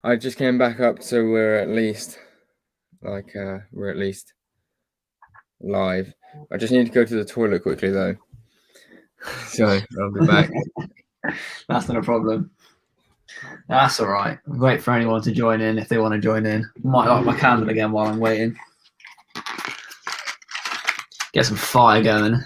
I just came back up, so we're at least live. I just need to go to the toilet quickly though. So I'll be back. That's not a problem. That's all right. Wait for anyone to join in if they want to join in. Might light my candle again while I'm waiting. Get some fire going.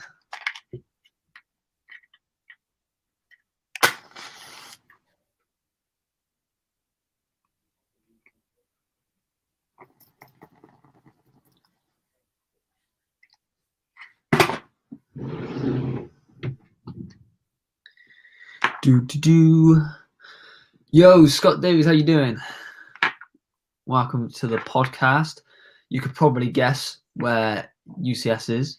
Yo, Scott Davies, how you doing? Welcome to the podcast. You could probably guess where UCS is,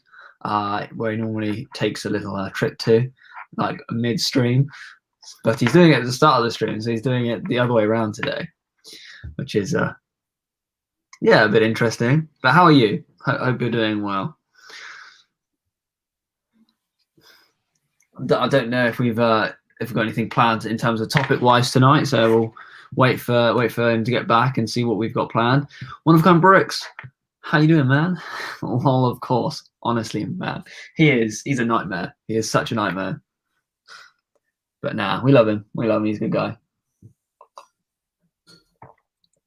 where he normally takes a little trip to, like midstream. But he's doing it at the start of the stream, so he's doing it the other way around today, which is, a bit interesting. But how are you? Hope you're doing well. I don't know if we've got anything planned in terms of topic-wise tonight, so we'll wait for him to get back and see what we've got planned. One of a kind Bricks, how you doing, man? Well, of course, honestly, man, he's a nightmare. He is such a nightmare. But nah, we love him. He's a good guy.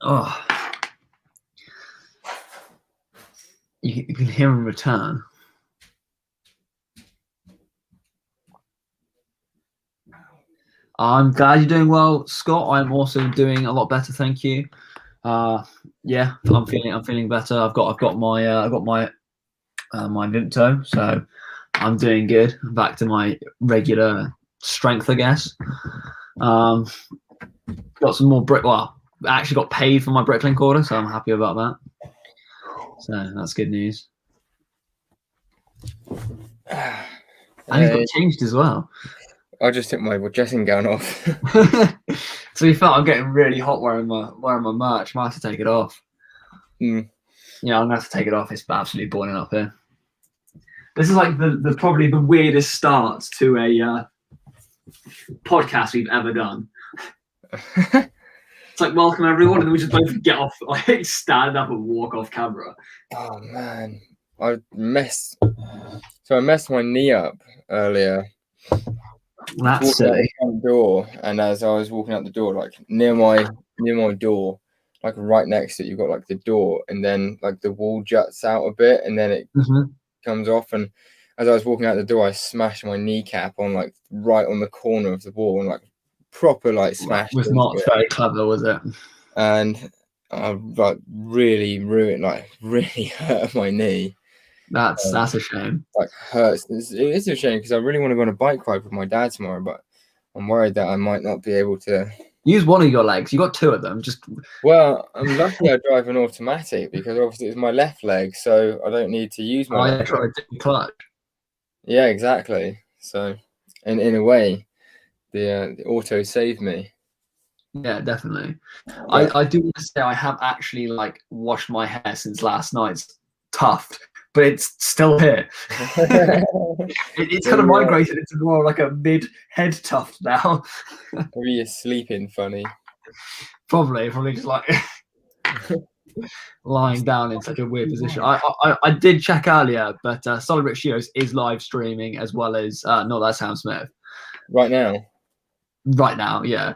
Oh, you can hear him return. I'm glad you're doing well, Scott. I'm also doing a lot better, thank you. Yeah, I'm feeling better. I've got my Vimto, so I'm doing good. I'm back to my regular strength, I guess. Got some more brick. Well, I actually got paid for my bricklink order, so I'm happy about that. So that's good news. And he's got changed as well. I just took my dressing gown off. So you felt I'm getting really hot wearing my merch. Might have to take it off. Yeah, I'm gonna have to take it off. It's absolutely boiling up here. This is like the probably the weirdest start to a podcast we've ever done. It's like, welcome everyone, and then we just both get off, like stand up and walk off camera. Oh man, I messed my knee up earlier. That's silly. Out the door, and as I was walking out the door, like near my door, like right next to it, you've got like the door, and then like the wall juts out a bit, and then it comes off. And as I was walking out the door, I smashed my kneecap on like right on the corner of the wall, and like proper like smashed. It was not very clever, was it? And I like really hurt my knee. That's a shame. Like hurts. It is a shame because I really want to go on a bike ride with my dad tomorrow, but I'm worried that I might not be able to use one of your legs. You got two of them. Well, I'm lucky I drive an automatic because obviously it's my left leg, so I don't need to use my left leg. Clutch. Yeah, exactly. So, in a way, the auto saved me. Yeah, definitely. I do want to say I have actually like washed my hair since last night's tuft, but it's still here. It's kind of migrated into more like a mid-head tuft now. Maybe you're sleeping funny. Probably just like lying down in such a weird position. I did check earlier, but Solid Brick Shios is live streaming as well as Not That Sam Smith. Right now? Right now, yeah.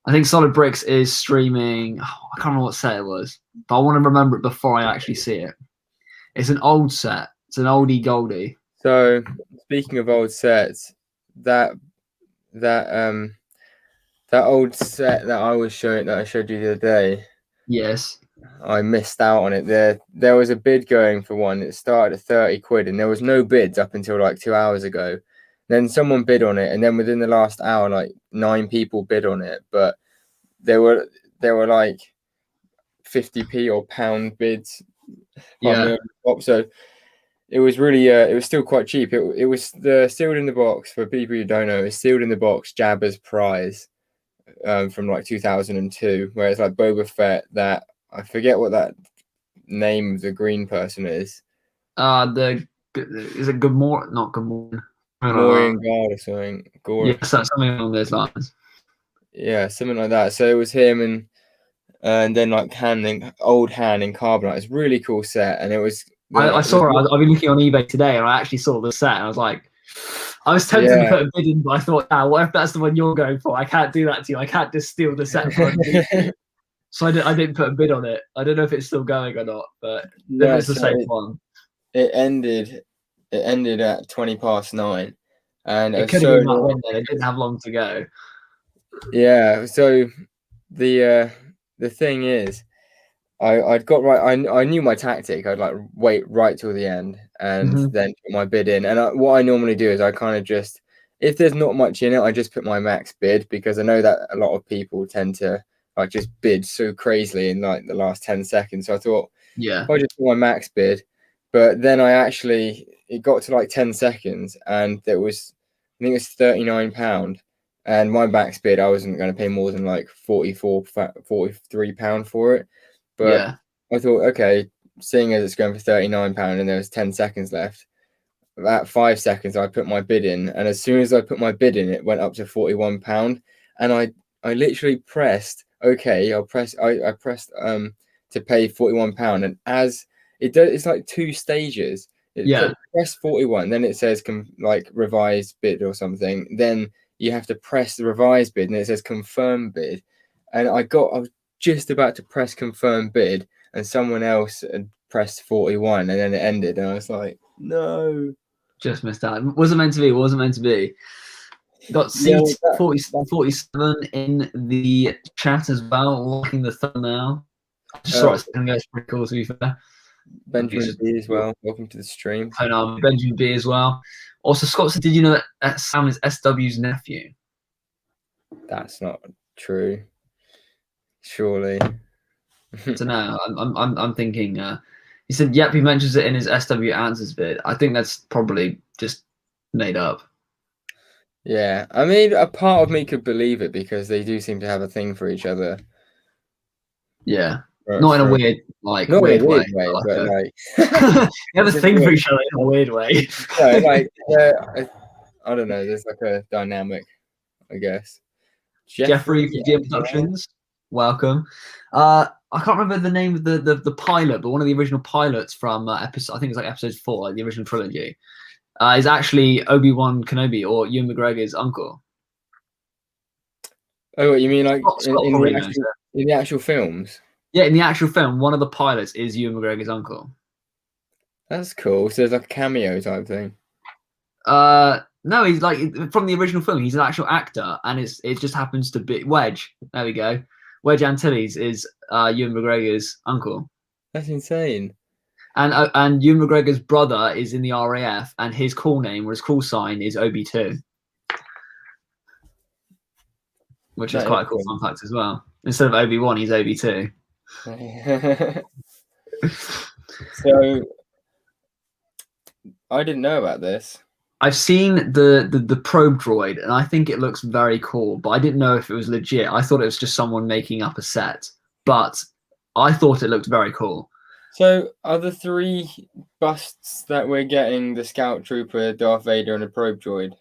I think Solid Bricks is streaming. I can't remember what set it was, but I want to remember it before I actually see it. It's an old set. It's an oldie goldie. So speaking of old sets, that old set that I showed you the other day. Yes. I missed out on it. There was a bid going for one. It started at 30 quid, and there was no bids up until like 2 hours ago. Then someone bid on it, and then within the last hour, like 9 people bid on it. But there were like 50p or pound bids. Yeah. So it was really it was still quite cheap. It was the sealed in the box, for people who don't know. It's sealed in the box Jabba's prize from like 2002, where it's like Boba Fett. That I forget what that name of the green person is. Is it Gamora? Not Gamora. Morian Guard or something. Yes, that's something along those lines. Yeah, something like that. So it was him, and then like old hand in carbonite. It's a really cool set, and it was. I saw it. I've been looking on eBay today, and I actually saw the set, and I was like, I was tempted to put a bid in, but I thought, what if that's the one you're going for? I can't do that to you. I can't just steal the set. So I didn't put a bid on it. I don't know if it's still going or not, but if it's the same one. It ended at 9:20, and it could have been that window. It didn't have long to go. Yeah. So the thing is, I'd got right. I knew my tactic. I'd like wait right till the end and then put my bid in. And what I normally do is I kind of just, if there's not much in it, I just put my max bid, because I know that a lot of people tend to like just bid so crazily in like the last 10 seconds. So I thought, yeah, if I just put my max bid, but then it got to like 10 seconds and I think it was £39. And my max bid, I wasn't going to pay more than like £43 for it. But I thought, okay, seeing as it's going for £39 and there was 10 seconds left, at 5 seconds I put my bid in, and as soon as I put my bid in, it went up to £41, and I literally pressed okay. I pressed to pay £41, and as it does, it's like 2 stages. Press 41, then it says like revised bid or something. Then you have to press the revised bid, and it says confirm bid. And I was just about to press confirm bid, and someone else had pressed 41, and then it ended, and I was like, no, just missed out. Wasn't meant to be. Got seat 47 in the chat as well, liking the thumbnail. It's pretty cool, to be fair. Benjamin B as well. Welcome to the stream. Benjamin B as well. Also, Scott said, did you know that Sam is SW's nephew? That's not true. Surely. So no, I'm thinking. He said, "Yep." He mentions it in his SW answers bit. I think that's probably just made up. Yeah, I mean, a part of me could believe it because they do seem to have a thing for each other. Yeah, not in a weird, weird way, but like they have a thing for each other in a weird way. Yeah, like I don't know. There's like a dynamic, I guess. Jeffrey from GM Productions, welcome. I can't remember the name of the pilot, but one of the original pilots from episode, I think it's like episode 4, like the original trilogy, is actually Obi-Wan Kenobi, or Ewan McGregor's uncle. Oh, what you mean like in the actual films? Yeah, in the actual film, one of the pilots is Ewan McGregor's uncle. That's cool. So there's like a cameo type thing. No, he's like from the original film. He's an actual actor, and it just happens to be Wedge. There we go. Wedge Antilles is Ewan McGregor's uncle. That's insane. And Ewan McGregor's brother is in the RAF, and his call name or his call sign is Obi-2, which is quite a cool fun fact as well. Instead of Obi-Wan, he's Obi-2. So I didn't know about this. I've seen the probe droid, and I think it looks very cool, but I didn't know if it was legit. I thought it was just someone making up a set, but I thought it looked very cool. So are the 3 busts that we're getting the Scout Trooper, Darth Vader, and a probe droid?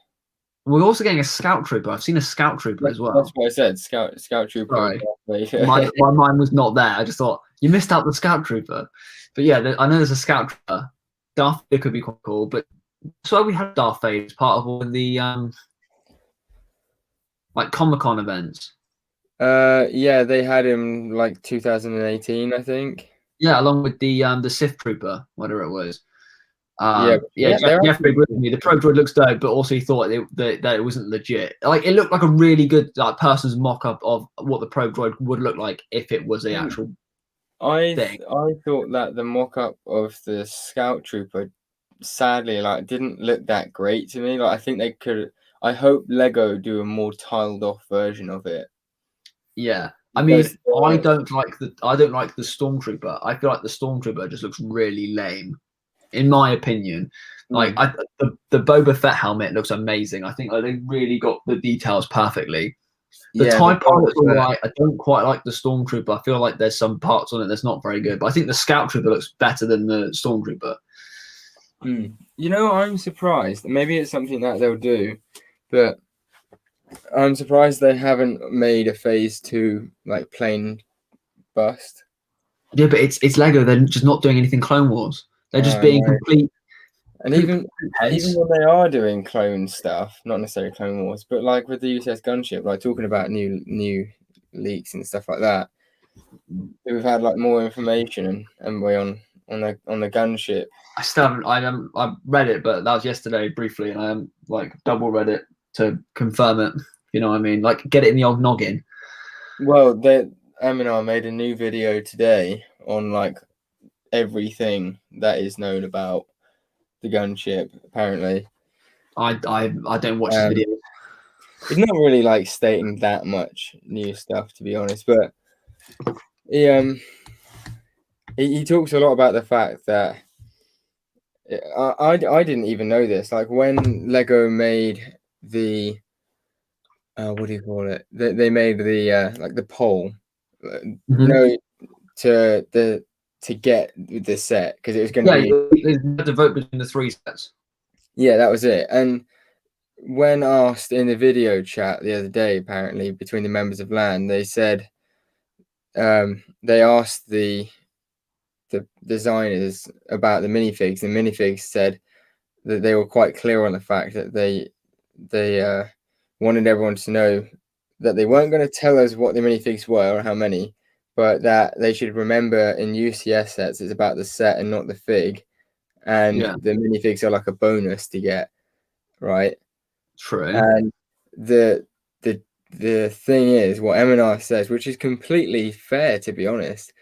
We're also getting a Scout Trooper. I've seen a Scout Trooper as well. That's what I said. Scout Trooper. Sorry. My mind was not there. I just thought you missed out the Scout Trooper. But yeah, I know there's a Scout Trooper. Darth Vader could be quite cool, but so we had Darth Vader as part of all of the like Comic-Con events. Yeah, they had him like 2018, I think. Yeah, along with the Sith Trooper, whatever it was. Jeffrey agreed with me. The probe droid looks dope, but also he thought that it wasn't legit. Like it looked like a really good person's mock-up of what the probe droid would look like if it was the actual thing. I thought that the mock-up of the Scout Trooper, sadly, didn't look that great to me. I think they could. I hope Lego do a more tiled off version of it. Yeah. I mean, I don't like the Stormtrooper. I feel like the Stormtrooper just looks really lame, in my opinion. The Boba Fett helmet looks amazing. I think they really got the details perfectly. The TIE pilot's all right. I don't quite like the Stormtrooper. I feel like there's some parts on it that's not very good. But I think the Scout Trooper looks better than the Stormtrooper. I'm surprised. Maybe it's something that they'll do, but I'm surprised they haven't made a phase 2 plain bust. Yeah, but it's Lego. They're just not doing anything Clone Wars. They're just being No. complete And even heads. when they are doing clone stuff, not necessarily Clone Wars, but like with the UCS gunship, like talking about new leaks and stuff like that, we've had like more information and we on the gunship. I still haven't. I read it, but that was yesterday briefly, and I like double read it to confirm it. You know what I mean? Like get it in the old noggin. Well, I made a new video today on like everything that is known about the gunship. Apparently, I don't watch his videos. It's not really like stating that much new stuff, to be honest, but he talks a lot about the fact that I didn't even know this. Like when Lego made the what do you call it? They made the like the poll, no, to get the set because it was going to be you had to vote between the 3 sets. Yeah, that was it. And when asked in the video chat the other day, apparently between the members of LAN, they said they asked the designers about the minifigs, and minifigs said that they were quite clear on the fact that they wanted everyone to know that they weren't going to tell us what the minifigs were or how many, but that they should remember in UCS sets it's about the set and not the fig, and the minifigs are like a bonus to get, right? True. And the thing is, what M&R says, which is completely fair, to be honest,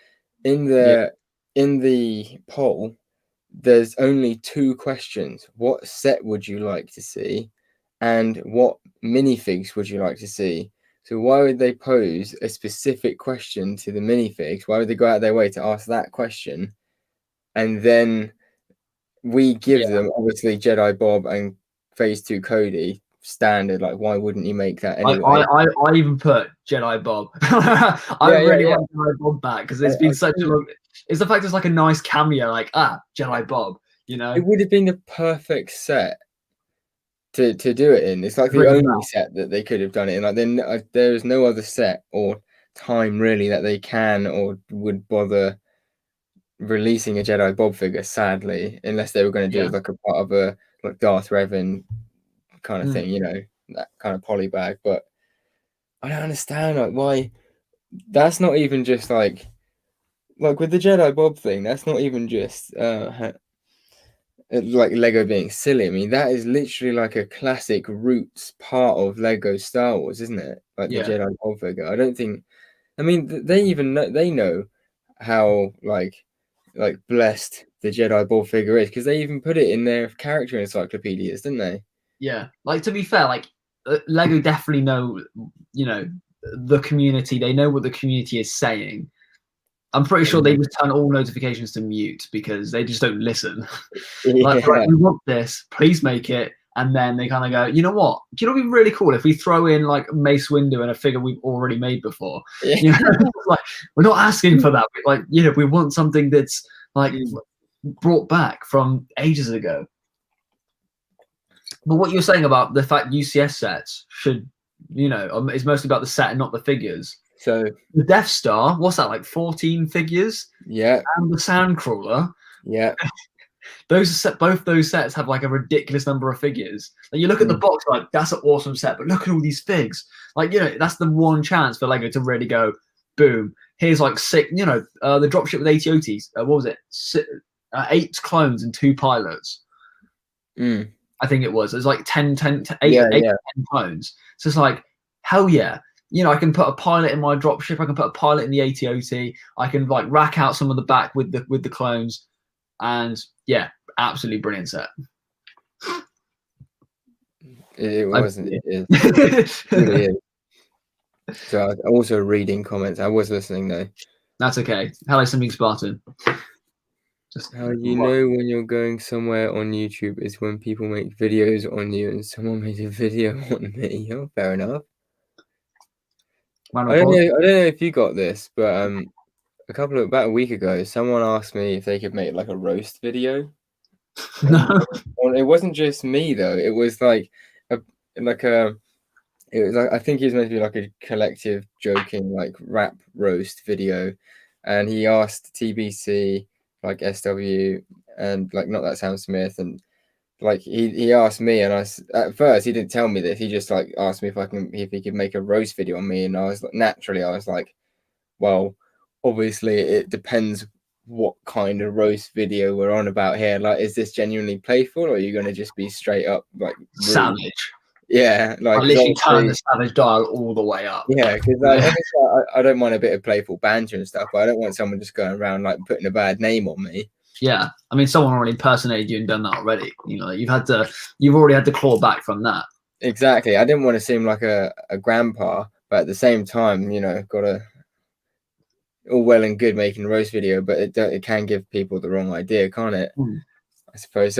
in the poll, there's only 2 questions. What set would you like to see? And what minifigs would you like to see? So why would they pose a specific question to the minifigs? Why would they go out of their way to ask that question? And then we give them, obviously, Jedi Bob and Phase 2 Cody standard. Like, why wouldn't you make that anyway? I even put Jedi Bob. I really want Jedi Bob back because it's been such a long. It's the fact it's like a nice cameo, like Jedi Bob. You know, it would have been the perfect set to do it in. It's like the only set that they could have done it in. Like then there is no other set or time really that they can or would bother releasing a Jedi Bob figure. Sadly, unless they were going to do it like a part of a like Darth Revan kind of thing, you know, that kind of poly bag. But I don't understand like why. That's not even just like with the Jedi Bob thing. That's not even just like Lego being silly. I mean, that is literally like a classic roots part of Lego Star Wars, isn't it? Like the Jedi Bob figure. I don't think. I mean, they even know how like blessed the Jedi Bob figure is because they even put it in their character encyclopedias, didn't they? Yeah, like to be fair, like Lego definitely know, you know, the community. They know what the community is saying. I'm pretty sure they just turn all notifications to mute because they just don't listen. like, we want this, please make it. And then they kind of go, you know what? Do you know what would be really cool if we throw in like Mace Windu and a figure we've already made before? You know, like we're not asking for that. Like, you know, we want something that's like brought back from ages ago. But what you're saying about the fact UCS sets should, you know, is mostly about the set and not the figures. So the Death Star, what's that, like 14 figures? Yeah. And the Sandcrawler. Yeah. Both those sets have like a ridiculous number of figures. Like you look at the box, like that's an awesome set, but look at all these figs. Like, you know, that's the one chance for Lego to really go, boom. Here's like 6, you know, the dropship with AT-OTs. What was it? 8 clones and 2 pilots. I think it was. It was like 10 clones. So it's like, hell yeah. You know, I can put a pilot in my dropship. I can put a pilot in the AT-OT. I can like rack out some of the back with the clones. And yeah, absolutely brilliant set. It wasn't. It really is. So I was also reading comments. I was listening though. That's okay. Hello, something Spartan. Just how you know when you're going somewhere on YouTube is when people make videos on you, and someone made a video on me. Oh, fair enough. I don't know if you got this, but about a week ago, someone asked me if they could make like a roast video. No. It wasn't just me though. It was like it was like I think it was meant to be like a collective joking like rap roast video, and he asked TBC, like SW, and like Not That Sam Smith, and like he asked me, and at first he didn't tell me this. He just like asked me if he could make a roast video on me, and I was like, well, obviously it depends what kind of roast video we're on about here. Like, is this genuinely playful, or are you going to just be straight up like rude? Savage. Yeah, like I literally turn the savage dial all the way up. Yeah, because like, obviously I don't mind a bit of playful banter and stuff, but I don't want someone just going around like putting a bad name on me. Yeah, I mean, someone already impersonated you and done that already. You know, you've already had to claw back from that. Exactly. I didn't want to seem like a grandpa, but at the same time, you know, gotta all well and good making a roast video, but it can give people the wrong idea, can't it? I suppose.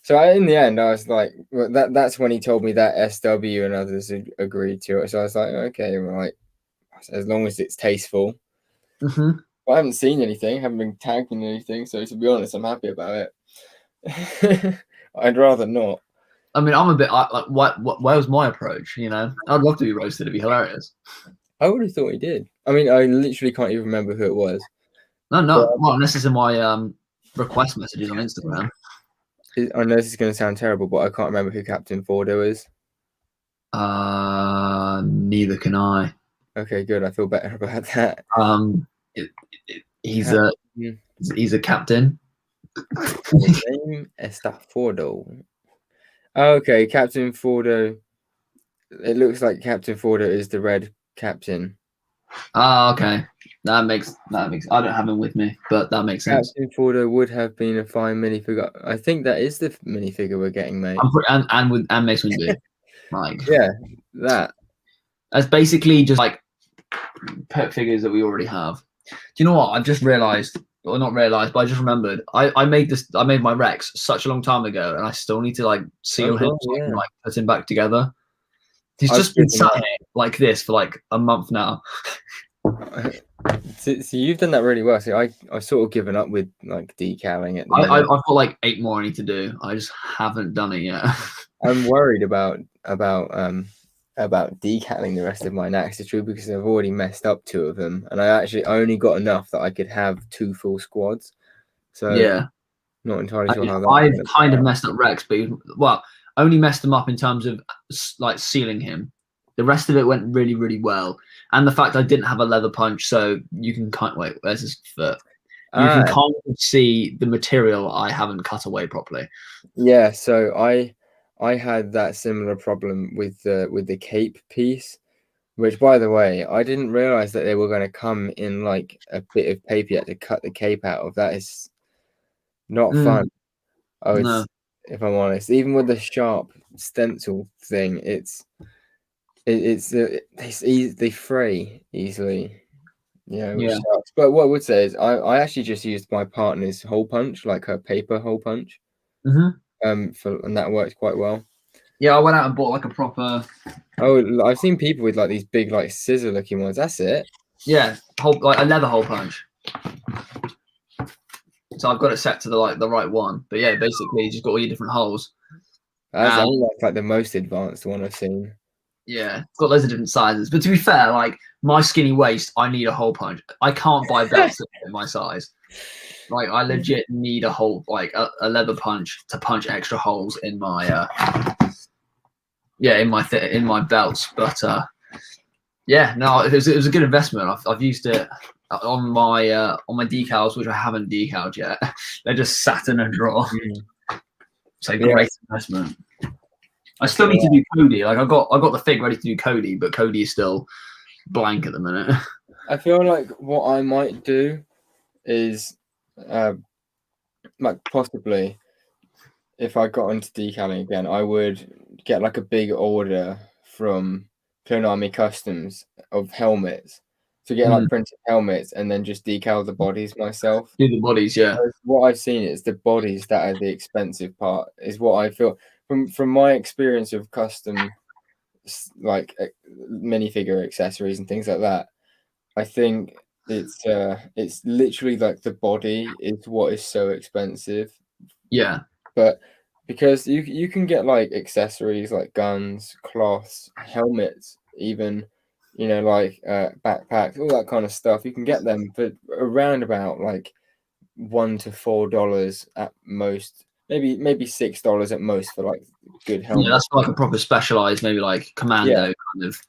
So in the end, I was like, well, that's when he told me that SW and others agreed to it. So I was like, okay, right, as long as it's tasteful. Mm-hmm. I haven't seen anything, haven't been tagged in anything, so to be honest, I'm happy about it. I'd rather not. I mean, I'm a bit like, where was my approach? You know, I'd love to be roasted; it'd be hilarious. I would have thought he did. I mean, I literally can't even remember who it was. No, well, unless it's in my request messages on Instagram. I know this is going to sound terrible, but I can't remember who Captain Fordo is. Neither can I. Okay, good. I feel better about that. He's a captain. His name está Fordo. Okay, Captain Fordo. It looks like Captain Fordo is the red captain. Okay. That makes. I don't have him with me, but that makes sense. Captain Fordo would have been a fine minifigure. I think that is the minifigure we're getting, mate. And Mace Windu. Like, yeah, that. That's basically just like pet figures that we already have. Do you know what? I've just realized, or not realized, but I just remembered. I made my Rex such a long time ago, and I still need to like seal him so I can like put him back together. He's just been sat here like this for like a month now. So you've done that really well. See, I sort of given up with like decaling it. I've got like 8 more I need to do. I just haven't done it yet. I'm worried about decaling the rest of my Naxxatru because I've already messed up 2 of them, and I actually only got enough that I could have 2 full squads. So yeah, not entirely sure how that. I've kind of messed up Rex, but only messed him up in terms of like sealing him. The rest of it went really, really well, and the fact I didn't have a leather punch, so you can wait. Where's his foot? You can kind of see the material I haven't cut away properly. Yeah, so I had that similar problem with the cape piece, which, by the way, I didn't realize that they were going to come in like a bit of paper you had to cut the cape out of. That is not fun. No. If I'm honest, even with the sharp stencil thing, they fray easily. Yeah, which sucks. But what I would say is I actually just used my partner's hole punch, like her paper hole punch. And that worked quite well. Yeah, I went out and bought like a proper. Oh, I've seen people with like these big like scissor looking ones. That's it. Yeah, like a leather hole punch. So I've got it set to the right one. But yeah, basically you just got all your different holes. That's like the most advanced one I've seen. Yeah, it's got loads of different sizes. But to be fair, like my skinny waist, I need a hole punch. I can't buy belts in my size. Like I legit need a hole, like a leather punch to punch extra holes in my in my belts. But yeah, no, it was a good investment. I've used it on my decals, which I haven't decaled yet. They're just sat in a drawer. So great investment. I still need to do Cody. Like I got the fig ready to do Cody, but Cody is still blank at the minute. I feel like what I might do is like possibly if I got into decaling again, I would get like a big order from Clone Army Customs of helmets to get like printed helmets and then just decal the bodies myself. Do the bodies, yeah. What I've seen is the bodies that are the expensive part, is what I feel from my experience of custom like minifigure accessories and things like that. I think it's literally like the body is what is so expensive. Yeah. But because you can get like accessories like guns, cloths, helmets, even you know, like backpacks, all that kind of stuff. You can get them for around about like $1 to $4 at most, maybe $6 at most for like good Yeah, helmet. that's like a proper specialized, maybe like Yeah, commando kind of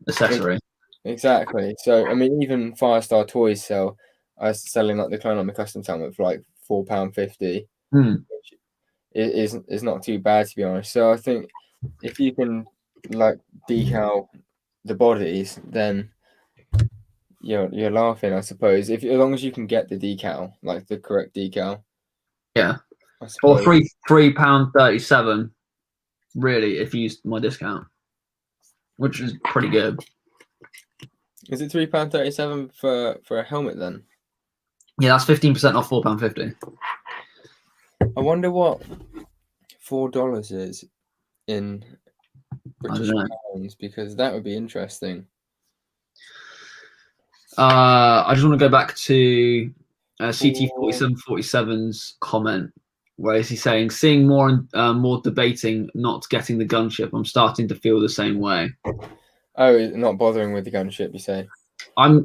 accessory. exactly. So I mean, even Firestar Toys sell. I was selling like the Clone Army custom helmet for like £4.50, Hmm. which is not too bad, to be honest. So I think if you can like decal the bodies, then you're laughing, I suppose. If as long as you can get the decal, like the correct decal, Yeah, I or suppose. £3.37. Really, if you use my discount, which is pretty good. Is it £3.37 for a helmet then? Yeah, that's 15% off £4.50. I wonder what $4 is in I don't British know. pounds, because that would be interesting. I just want to go back to Four. CT4747's comment, where is he saying, seeing more and more debating, not getting the gunship. I'm starting to feel the same way. Oh, not bothering with the gunship, you say? I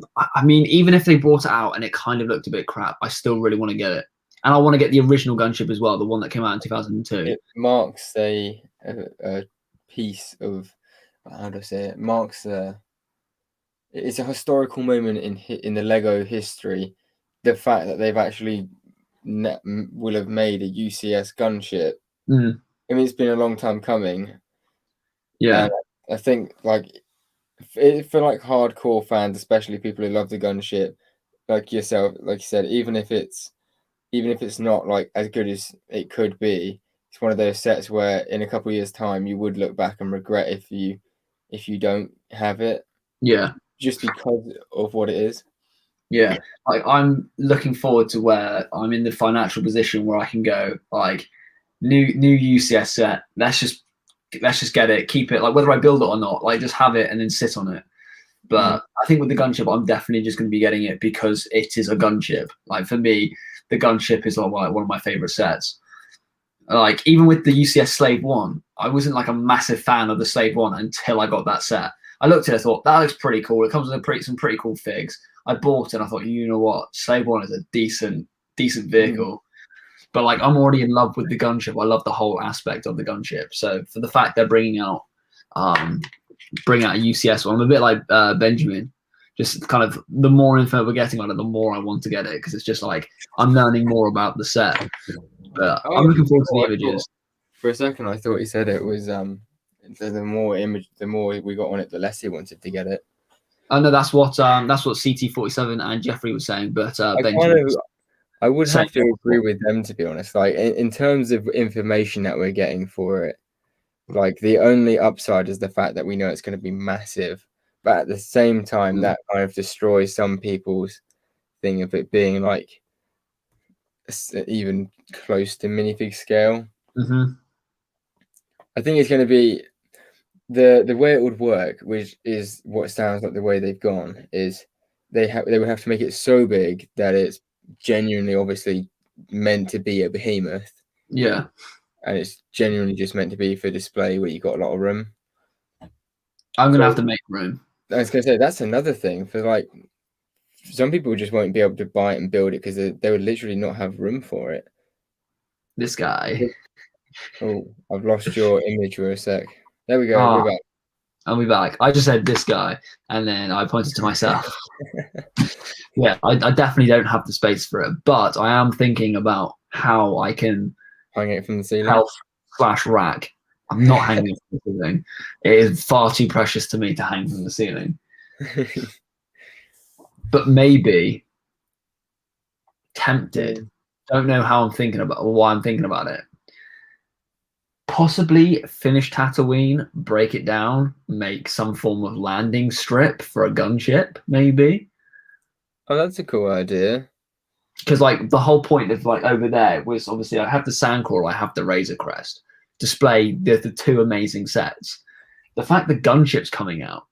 mean, even if they brought it out and it kind of looked a bit crap, I still really want to get it. And I want to get the original gunship as well, the one that came out in 2002. It marks a piece of, how do I say it? Marks it's a historical moment in the Lego history. The fact that they've actually will have made a UCS gunship. Mm, I mean, it's been a long time coming, yeah, and I think like for like hardcore fans, especially people who love the gunship, like yourself, like you said, even if it's not like as good as it could be, it's one of those sets where in a couple of years' time you would look back and regret if you don't have it, yeah, just because of what it is. yeah. Like I'm looking forward to where I'm in the financial position where I can go like new UCS set. Let's just get it, keep it. Like whether I build it or not, like just have it and then sit on it. Mm. But I think with the gunship, I'm definitely just going to be getting it because it is a gunship. Like for me, the gunship is like one of my favorite sets. Like even with the UCS Slave One, I wasn't like a massive fan of the Slave One until I got that set. I looked at it, I thought that looks pretty cool. It comes with some pretty cool figs. I bought it and I thought, you know what, Slave One is a decent Mm. vehicle. But like I'm already in love with the gunship. I love the whole aspect of the gunship. So for the fact they're um, bringing out a UCS one, I'm a bit like Benjamin. Just kind of the more info we're getting on it, the more I want to get it because it's just like I'm learning more about the set. But Oh, I'm looking forward to the I thought images. for a second I thought he said it was the more we got on it, the less he wanted to get it. I know that's what CT47 and Jeffrey was saying, but I kind Benjamin was of I would saying have to agree with them, to be honest. Like in terms of information that we're getting for it, like the only upside is the fact that we know it's going to be massive, but at the same time, that kind of destroys some people's thing of it being like even close to minifig scale. mm-hmm. I think it's going to be the way it would work, which is what sounds like the way they've gone, is they would have to make it so big that it's genuinely, obviously meant to be a behemoth, Yeah, and it's genuinely just meant to be for display where you got a lot of room. I'm gonna So have to make room. I was gonna say that's another thing for like some people just won't be able to buy it and build it because they would literally not have room for it. This guy. Oh, I've lost your image for a sec. There we go. Oh, We're back. I'll be back. I just said this guy, and then I pointed to myself. Yeah, I definitely don't have the space for it, but I am thinking about how I can Hang it from the ceiling. health/rack. I'm not hanging it from the ceiling. It is far too precious to me to hang from the ceiling. But maybe tempted. Don't know how I'm thinking about or why I'm thinking about it. Possibly finish Tatooine, break it down, make some form of landing strip for a gunship, maybe. Oh, that's a cool idea. Because like the whole point of like over there was obviously I have the Sandcrawler, I have the Razor Crest, display the two amazing sets. The fact the gunship's coming out,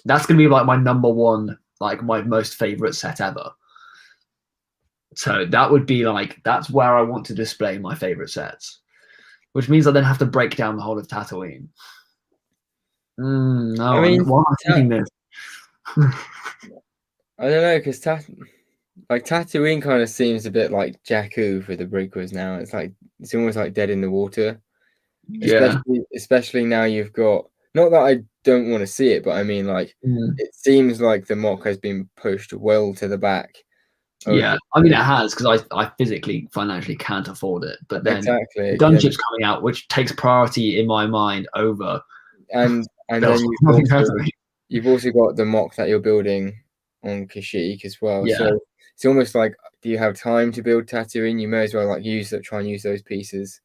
that's gonna be like my number one, like my most favorite set ever. So that would be like that's where I want to display my favorite sets, which means I then have to break down the whole of Tatooine. No, I mean, why am I thinking this? I don't know, because Tatooine kind of seems a bit like Jakku for the prequels now. It's almost like dead in the water. Yeah. Especially now you've got, not that I don't want to see it, but I mean, like, it seems like the mock has been pushed well to the back of Yeah, I mean it has, because I physically, financially can't afford it. But then the exactly. gunship's coming out, which takes priority in my mind over And then you've also got the mock that you're building on Kashyyyk as well. Yeah. So it's almost like, do you have time to build Tatooine? You may as well like try and use those pieces.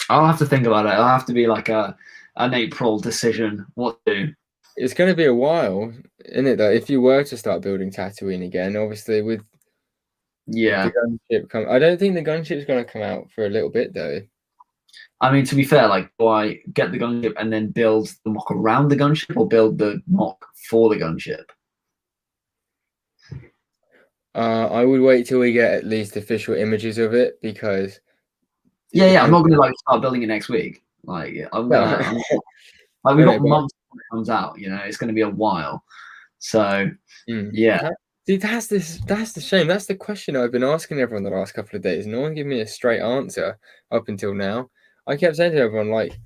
I'll have to think about it. It'll have to be like an April decision what to do. It's going to be a while, isn't it? Though, if you were to start building Tatooine again, obviously with the gunship I don't think the gunship's going to come out for a little bit though. I mean, to be fair, like, do I get the gunship and then build the mock around the gunship, or build the mock for the gunship? I would wait till we get at least official images of it, because I'm not gonna like start building it next week. Like, I'm gonna like, we've got months when it comes out. You know, it's gonna be a while. So yeah. See, that's the shame. That's the question I've been asking everyone the last couple of days. No one gave me a straight answer up until now. I kept saying to everyone, like,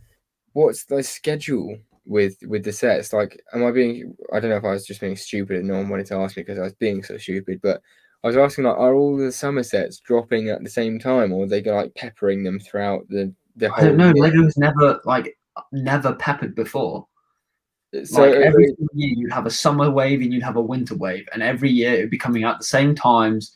what's the schedule with the sets? Like, I don't know if I was just being stupid and no one wanted to ask me because I was being so stupid, but I was asking, like, are all the summer sets dropping at the same time, or are they like peppering them throughout the whole I don't know. year? Lego's never peppered before. So like every year you'd have a summer wave and you'd have a winter wave, and every year it'd be coming out at the same times.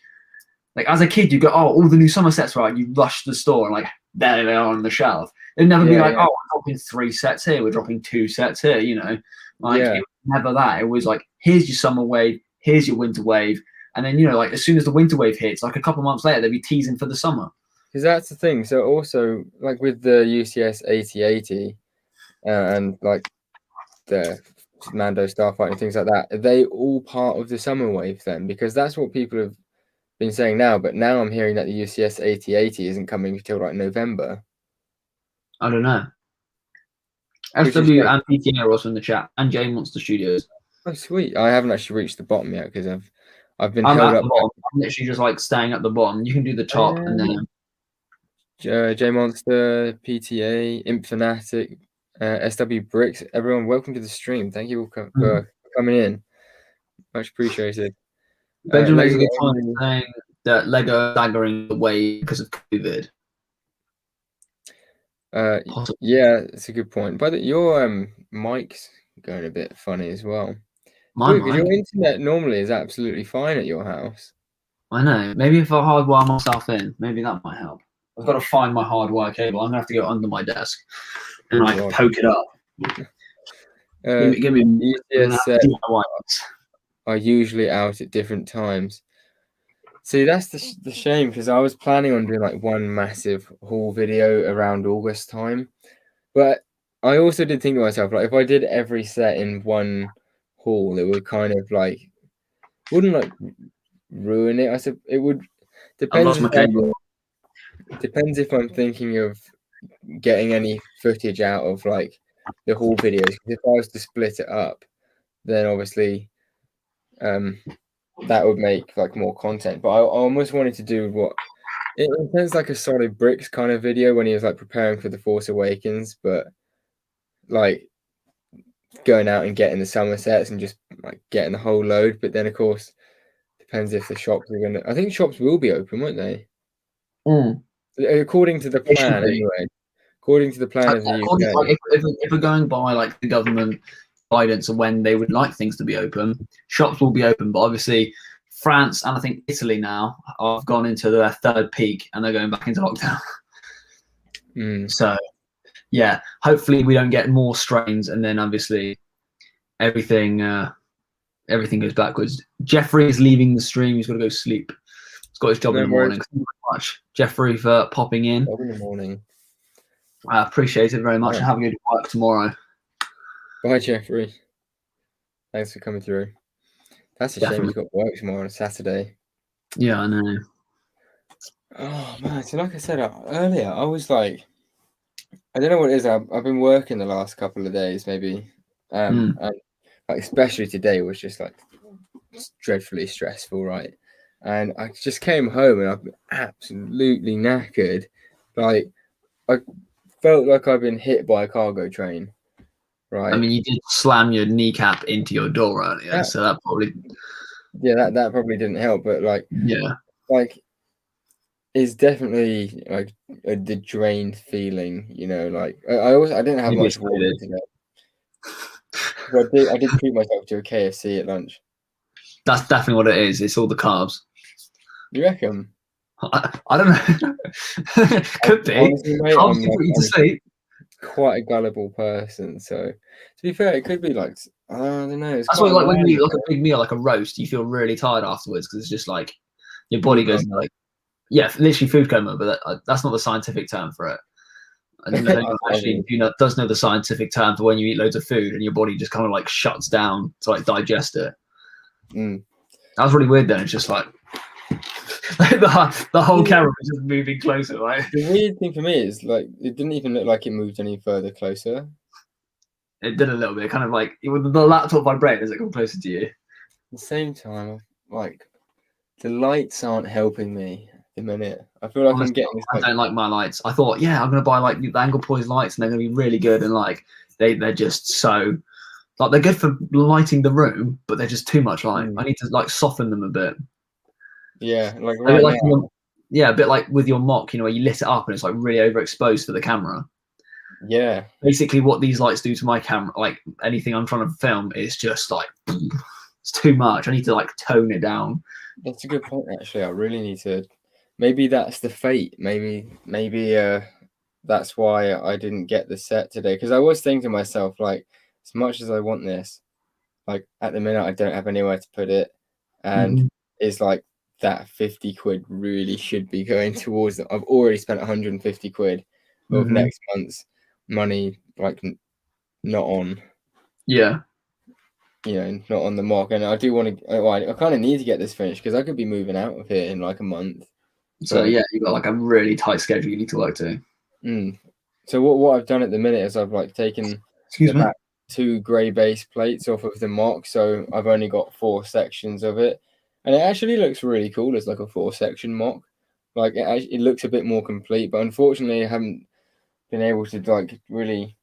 Like, as a kid, you go, oh, all the new summer sets, right? You rush to the store and like, there they are on the shelf. It'd never be like, oh, we're dropping 3 sets here, we're dropping 2 sets here, you know. Like, it was never that. It was like, here's your summer wave, here's your winter wave. And then, you know, like, as soon as the winter wave hits, like a couple months later, they'd be teasing for the summer. Because that's the thing. So also, like with the UCS 8080 and like the Mando Starfighter and things like that, are they all part of the summer wave then? Because that's what people have been saying now. But now I'm hearing that the UCS 8080 isn't coming until like November. I don't know. SW and PTA are also in the chat, and J Monster Studios. Oh, sweet. I haven't actually reached the bottom yet because I've been I'm held at up. the bottom. I'm literally just like staying at the bottom. You can do the top and then J Monster, PTA, Imp Fanatic, SW Bricks. Everyone, welcome to the stream. Thank you all for coming in. Much appreciated. Benjamin makes a good point saying that Lego staggering away because of COVID. Yeah, it's a good point. But your mic's going a bit funny as well. Because your internet normally is absolutely fine at your house. I know. Maybe if I hardwire myself in, maybe that might help. I've got to find my hardwire cable. I'm gonna have to go under my desk and like poke it up. Give me are usually out at different times. See, that's the shame, because I was planning on doing like one massive haul video around August time, but I also did think to myself, like, if I did every set in one haul, it would kind of like wouldn't like ruin it. I said it would. Depends if I'm thinking of getting any footage out of like the haul videos. Because if I was to split it up, then obviously that would make like more content. But I almost wanted to do what it sounds like a Solid Bricks kind of video when he was like preparing for the Force Awakens, but like going out and getting the summer sets and just like getting the whole load. But then of course depends if the shops are gonna. I think shops will be open, won't they? According to the plan, anyway. According to the plan of the UK. Like, if we're going by like the government guidance of when they would like things to be open, shops will be open. But obviously, France and I think Italy now have gone into their 3rd peak and they're going back into lockdown. So, yeah, hopefully we don't get more strains, and then obviously everything goes backwards. Jeffrey is leaving the stream. He's got to go sleep. He's got his job in the morning. Thank you very much, Jeffrey, for popping in. Job in the morning. I appreciate it very much, and have a good work tomorrow. Bye, Jeffrey. Thanks for coming through. That's a shame he's got work tomorrow on a Saturday. Yeah, I know. Oh man, so like I said earlier, I was like I don't know what it is. I've been working the last couple of days, maybe, and like, especially today was just like dreadfully stressful, right? And I just came home and I've been absolutely knackered. Like I felt like I've been hit by a cargo train, I right? mean, you did slam your kneecap into your door earlier, That, so that probably that probably didn't help, but yeah. like it's definitely like the drained feeling, you know. Like I didn't have Maybe much it's water faded. today. But I did treat myself to a KFC at lunch. That's definitely what it is. It's all the carbs. You reckon? I don't know. Could be. Honestly, mate, Carbs can put you to sleep. quite a gullible person. So to be fair, it could be like I don't know. It's That's why, quite like, when you random. eat like a big meal, like a roast, you feel really tired afterwards because it's just like your body Food goes coma. into like, yeah, literally food coma. But that's not the scientific term for it. I don't know if anyone That's what I actually mean. does know the scientific term for when you eat loads of food and your body just kind of like shuts down to like digest it. Mm. That was really weird. Then it's just like the whole camera was just moving closer, right? The weird thing for me is like it didn't even look like it moved any further closer. It did a little bit, kind of like with the laptop vibrate as it got closer to you. At the same time, like the lights aren't helping me at the minute. I feel like I'm Honestly, getting this I don't like my lights. I thought, yeah, I'm gonna buy like the angle poise lights, and they're gonna be really good, and like they're just so like they're good for lighting the room, but they're just too much light. I need to like soften them a bit. yeah, like A bit right like now. yeah, a bit like with your mock, where you lit it up and it's like really overexposed for the camera. Yeah, Basically, what these lights do to my camera, like anything I'm trying to film, is just like it's too much. I need to like tone it down. that's a good point. Actually, I really need to. Maybe that's the fate. Maybe that's why I didn't get the set today. Because I was thinking to myself, like, as much as I want this, like at the minute I don't have anywhere to put it, and Mm-hmm. it's like that 50 quid really should be going towards it. I've already spent 150 quid of Mm-hmm. next month's money, like not on, Yeah. not on the mock. And I do want to. I kind of need to get this finished because I could be moving out of here in like a month. So So yeah, you've got like a really tight schedule you need to work to. So what I've done at the minute is I've like taken Excuse the me. back two grey base plates off of the mock, so I've only got 4 sections of it, and it actually looks really cool as like a 4 section mock. Like it looks a bit more complete, but unfortunately I haven't been able to like really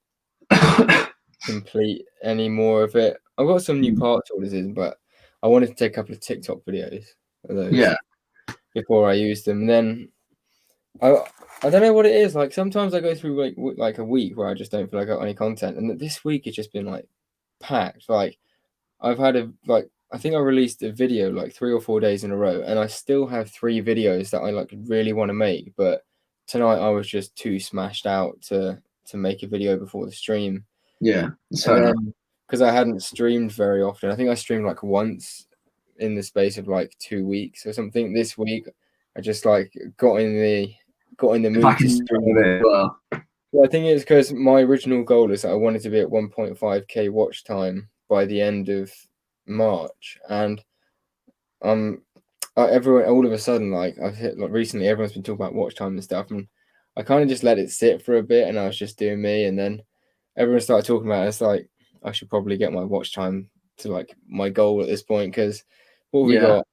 complete any more of it. I've got some new parts orders in, but I wanted to take a couple of TikTok videos of those Yeah. before I use them. And then I I don't know what it is. Like sometimes I go through like a week where I just don't feel like I got any content, and this week it's just been like packed. Like I've had I think I released a video like 3 or 4 days in a row, and I still have 3 videos that I like really want to make. But tonight I was just too smashed out to make a video before the stream, Yeah. That's and fair enough. then because I hadn't streamed very often, I think I streamed like once in the space of like 2 weeks or something. This week I just like got in the If I mood to can do stream. it as well. Well, I think it's because my original goal is that I wanted to be at 1.5k watch time by the end of March, and um, everyone all of a sudden like I've hit like recently everyone's been talking about watch time and stuff, and I kind of just let it sit for a bit, and I was just doing me, and then everyone started talking about it. It's like I should probably get my watch time to like my goal at this point because what have we Yeah. got?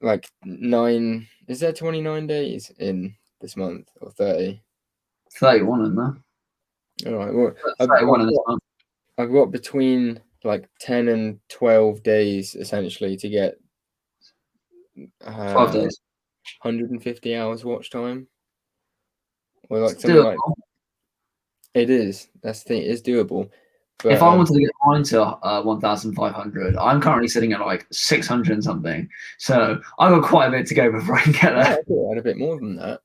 Like 9? Is there 29 days in this month or 30? 31 in there. All right. Well, 31 in this month. I've got between like 10 and 12 days essentially to get 12 uh days. 150 hours watch time or like It's something like doable. it is. That's the thing. It's doable. If But I wanted to get mine to 1,500, I'm currently sitting at like 600 and something. So I've got quite a bit to go before I can get oh, there. I thought I had a bit more than that.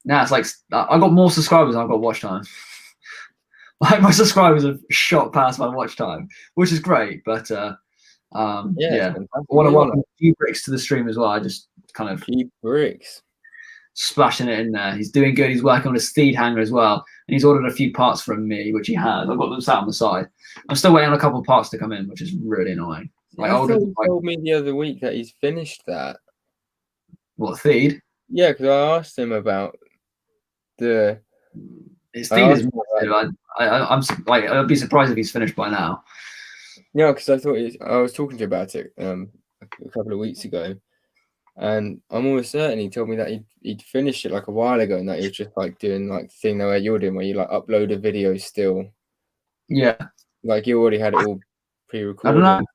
Now it's like I've got more subscribers than I've got watch time. Like my subscribers have shot past my watch time, which is great. But Yeah, it's yeah, I fantastic. want What to are you on welcome Few Bricks to the stream as well. I just kind of Keep bricks. splashing it in there. He's doing good. He's working on his steed hanger as well, and he's ordered a few parts from me, which he has. I've got them sat on the side. I'm still waiting on a couple of parts to come in, which is really annoying. Like I I thought ordered you like told me the other week that he's finished that. what feed? Yeah, because I asked him about the His feed is massive. I'm like, I'd be surprised if he's finished by now. Yeah, because I was talking to you about it a couple of weeks ago, and I'm almost certain he told me that he'd finished it like a while ago, and that he was just like doing like the thing that you're doing, where you like upload a video still. Yeah. Like you already had it all pre-recorded. I don't know.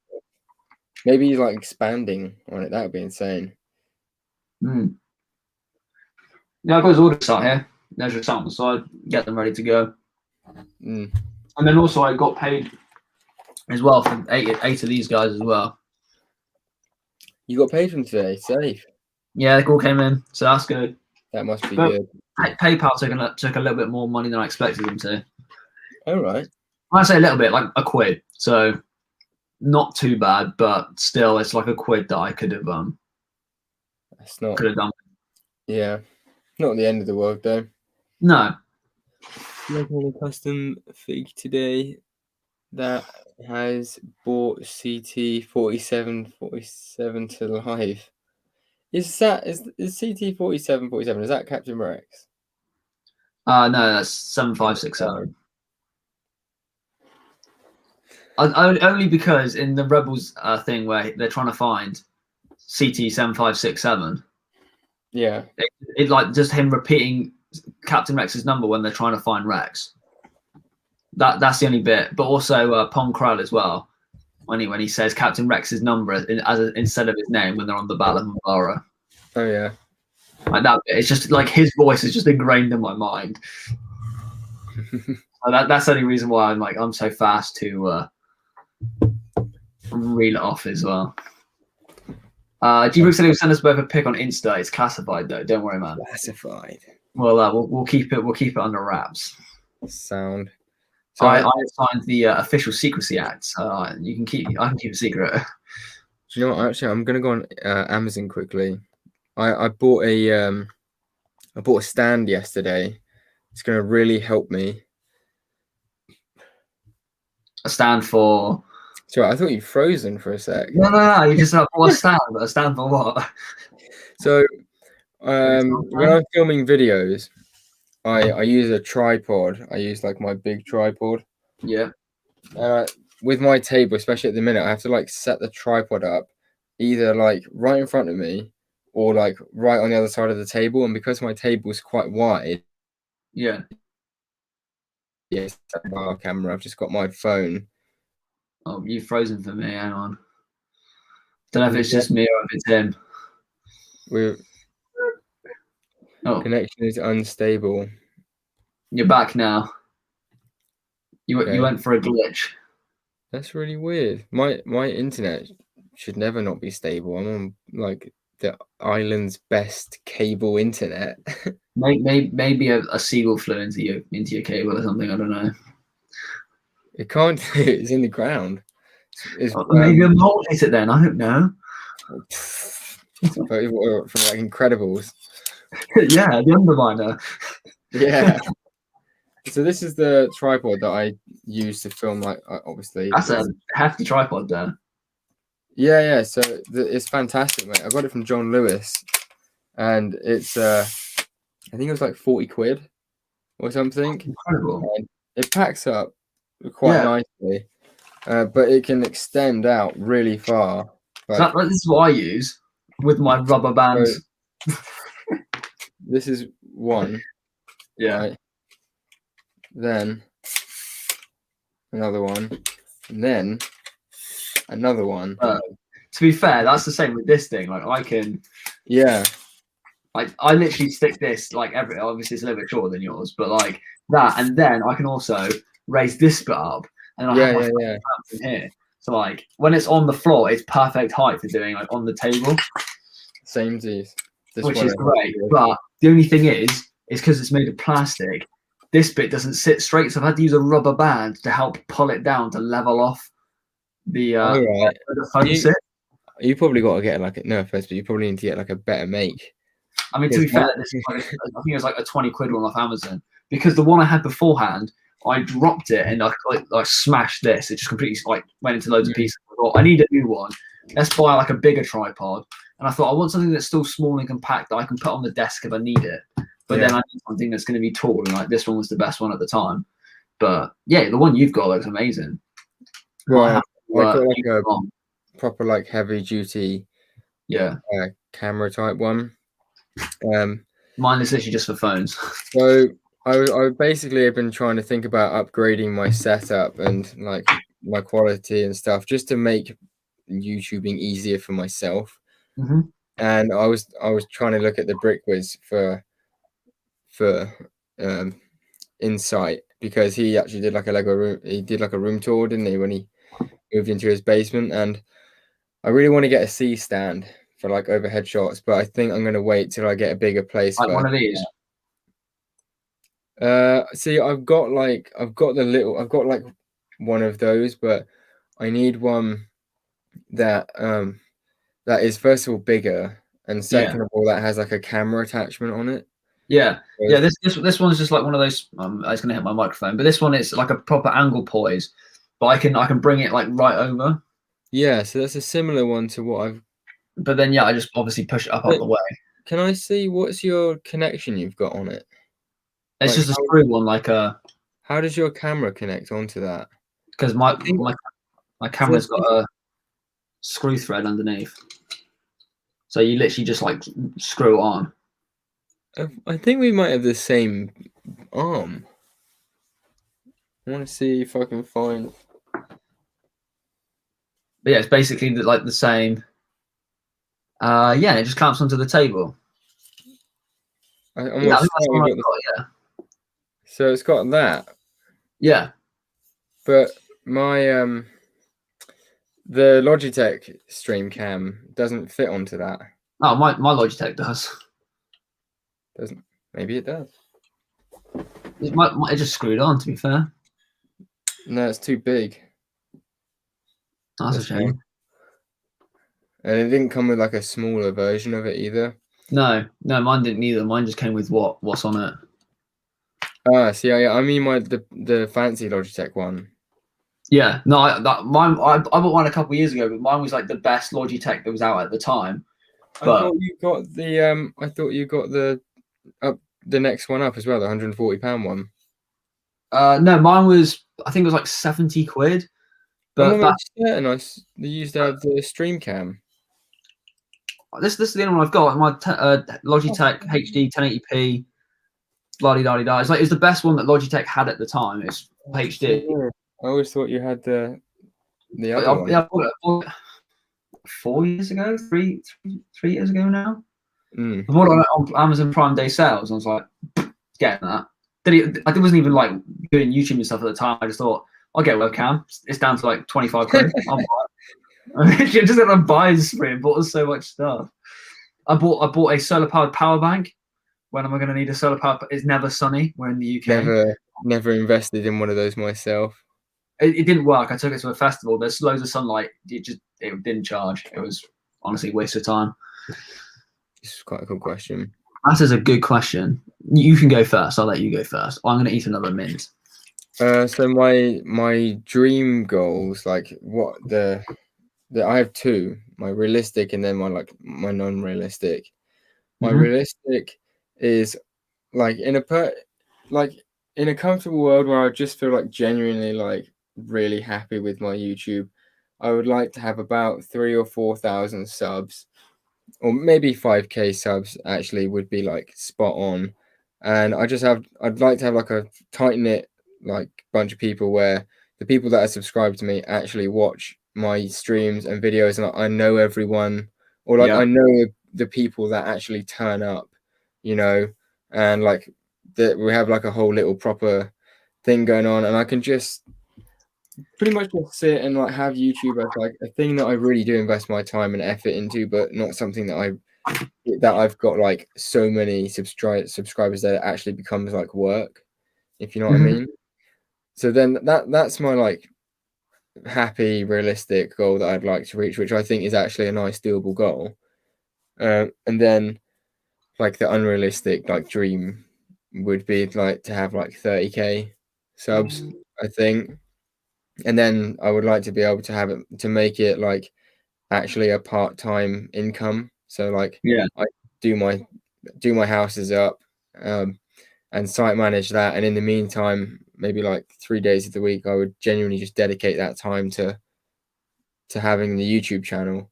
Maybe he's like expanding on it. That would be insane. Yeah, I've got his order start here. There's your sample, so I get them ready to go. And then also I got paid as well for eight of these guys as well. You got paid from today, safe. Yeah, they all came in, so that's good. That must be good. PayPal took a little bit more money than I expected them to. All right. I say a little bit, like £1. So not too bad, but still, it's like £1 that I could have That's not. Could have done. Yeah, not the end of the world though. No. Making a custom fig today that has bought CT 4747 to life. Is CT 4747? Is that Captain Rex? No, that's 7567. Only because in the Rebels thing where they're trying to find CT 7567. Yeah. It like just him repeating Captain Rex's number when they're trying to find Rex. That's the only bit. But also Pong Krell as well. When he says Captain Rex's number instead of his name when they're on the Battle of Mabara. Oh yeah. Like that bit. It's just like his voice is just ingrained in my mind. That's the only reason why I'm so fast to reel it off as well. G-Book said he would send us both a pic on Insta. It's classified though. Don't worry, man. Classified. Well, we'll keep it under wraps. Sound. So I signed the official secrecy act, so I can keep it secret. Do you know what? Actually, I'm gonna go on Amazon quickly. I bought a stand yesterday. It's gonna really help me. A stand for. Sorry, I thought you'd frozen for a sec. No. You just bought a stand, but a stand for what? So, when I'm filming videos, I use a tripod. I use like my big tripod. Yeah. With my table, especially at the minute, I have to like set the tripod up either like right in front of me or like right on the other side of the table. And because my table is quite wide, yeah, it's our camera. I've just got my phone. Oh, you've frozen for me. Hang on. Don't know if it's just me or if it's him. Connection is unstable. You're back now. You went for a glitch. That's really weird. My internet should never not be stable. I'm on like the island's best cable internet. Maybe a seagull flew into your cable or something. I don't know. It can't. It's in the ground. Maybe a mole hit it then. I don't know. From like Incredibles. Yeah, the Underminer. Yeah. So this is the tripod that I use to film. Like, obviously, that's a hefty tripod there. Yeah. So it's fantastic, mate. I got it from John Lewis, and it's I think it was like £40 or something. Incredible. And it packs up quite nicely, but it can extend out really far. Like, this is what I use with my rubber bands. So, this is one. Yeah. Right? Then another one, and then another one. To be fair, that's the same with this thing. Like I can. Yeah. Like I literally stick this obviously it's a little bit shorter than yours, but like that, and then I can also raise this bit up, and I have my clamps in here. So like when it's on the floor, it's perfect height for doing like on the table. Same these. Which is great, but the only thing is because it's made of plastic, this bit doesn't sit straight, so I've had to use a rubber band to help pull it down to level off the phone sit. You probably got to get like no offense, but you probably need to get like a better make. I mean, to be fair, this is I think it was like a £20 one off Amazon, because the one I had beforehand, I dropped it and I smashed this. It just completely like went into loads of pieces. I thought I need a new one. Let's buy like a bigger tripod. And I thought I want something that's still small and compact that I can put on the desk if I need it. But then I need something that's going to be tall, and like this one was the best one at the time. But yeah, the one you've got looks amazing. Well, I got like a proper like heavy duty camera type one. Mine is literally just for phones. So I basically have been trying to think about upgrading my setup and like my quality and stuff just to make YouTubing easier for myself. And I was trying to look at the Brickwiz for insight, because he actually did like a Lego room. He did like a room tour, didn't he, when he moved into his basement? And I really want to get a C stand for like overhead shots, but I think I'm going to wait till I get a bigger place. Like one of these. See, I've got like one of those, but I need one that that is first of all bigger, and second of all that has like a camera attachment on it. Yeah. This one's just like one of those. It's gonna hit my microphone, but this one is like a proper angle poise, but I can bring it like right over. Yeah, so that's a similar one to what I've. But then I just obviously push it up the way. Can I see what's your connection you've got on it? It's like, just a screw one, like a. How does your camera connect onto that? Because my camera's got a screw thread underneath, so you literally just like screw it on. I think we might have the same arm. I want to see if I can find. But yeah, it's basically like the same. It just clamps onto the table. So it's got that. Yeah. But my the Logitech Stream Cam doesn't fit onto that. Oh, my Logitech does. Doesn't? Maybe it does. It just screwed on, to be fair. No, it's too big. That's a shame. And it didn't come with like a smaller version of it either. No, mine didn't either. Mine just came with what's on it. See, I mean the fancy Logitech one. Yeah, no, I bought one a couple of years ago, but mine was like the best Logitech that was out at the time. But I thought you got the the next one up as well, the £140 one. No, mine was, I think it was like 70 quid. But I'm almost certain I used to have the Stream Cam. This is the only one I've got. My Logitech HD 1080p. Blah-de-da-de-da. It's the best one that Logitech had at the time. It's HD. I always thought you had the other one. Yeah, I bought it 4 years ago, three years ago now. I bought it on Amazon Prime Day sales. I was like, getting that. I wasn't even like doing YouTube and stuff at the time. I just thought, I'll get a webcam. It's down to like 25 quid. I'll buy it. Just at a buying spree and bought so much stuff. I bought a solar powered power bank. When am I going to need a solar power? It's never sunny. We're in the UK. Never invested in one of those myself. It didn't work. I took it to a festival. There's loads of sunlight. It didn't charge. It was honestly a waste of time. This is quite a cool question. That is a good question. You can go first. I'll let you go first. I'm going to eat another mint. So my dream goals, like I have two. My realistic and then my non-realistic. My realistic is like in a comfortable world where I just feel like genuinely like really happy with my YouTube. I would like to have about 3,000 or 4,000 subs, or maybe 5K subs actually would be like spot on. And I'd like to have like a tight knit like bunch of people where the people that are subscribed to me actually watch my streams and videos, and I know everyone, or like I know the people that actually turn up, and like that we have like a whole little proper thing going on, and I can just pretty much just sit and like have YouTube as like a thing that I really do invest my time and effort into, but not something that I've got like so many subscribers that it actually becomes like work, if you know what I mean. So then that's my like happy realistic goal that I'd like to reach, which I think is actually a nice doable goal. And then like the unrealistic like dream would be like to have like 30K subs, I think. And then I would like to be able to have it to make it like actually a part-time income. So like I do my houses up, and site manage that. And in the meantime, maybe like 3 days of the week, I would genuinely just dedicate that time to having the YouTube channel.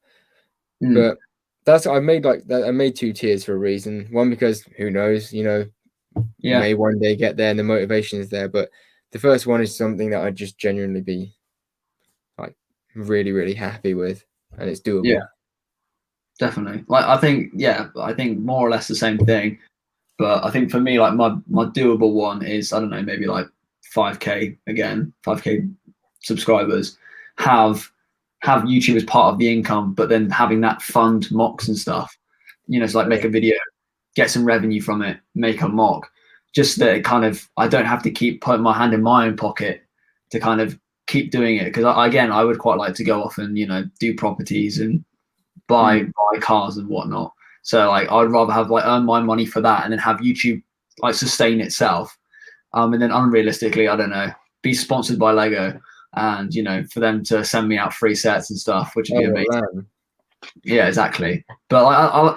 But that's I made like that. I made 2 tiers for a reason. One, because who knows, may one day get there and the motivation is there. But the first one is something that I'd just genuinely be like really, really happy with, and it's doable. Yeah, definitely. Like I think more or less the same thing. But I think for me, like my doable one is, I don't know, maybe like 5K again, 5K subscribers. Have YouTube as part of the income, but then having that fund mocks and stuff. So like make a video, get some revenue from it, make a mock. Just that it kind of, I don't have to keep putting my hand in my own pocket to kind of keep doing it. Because I would quite like to go off and do properties and buy cars and whatnot. So like I'd rather have like earn my money for that and then have YouTube like sustain itself. And then unrealistically, I don't know, be sponsored by Lego and for them to send me out free sets and stuff, which would be amazing. Man. Yeah, exactly. But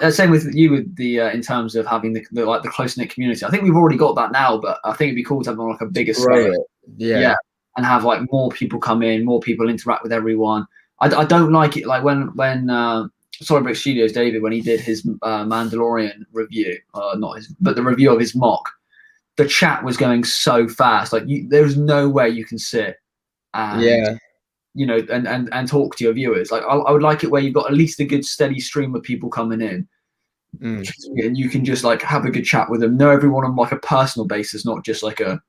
like, same with you with the in terms of having the close knit community. I think we've already got that now, but I think it'd be cool to have on like a bigger scale. Yeah, and have like more people come in, more people interact with everyone. I don't like it like when Solid Brick Studios, David, when he did his Mandalorian review, but the review of his mock, the chat was going so fast. Like there's no way you can sit and and talk to your viewers. Like I would like it where you've got at least a good steady stream of people coming in, and you can just like have a good chat with them, know everyone on like a personal basis, not just like a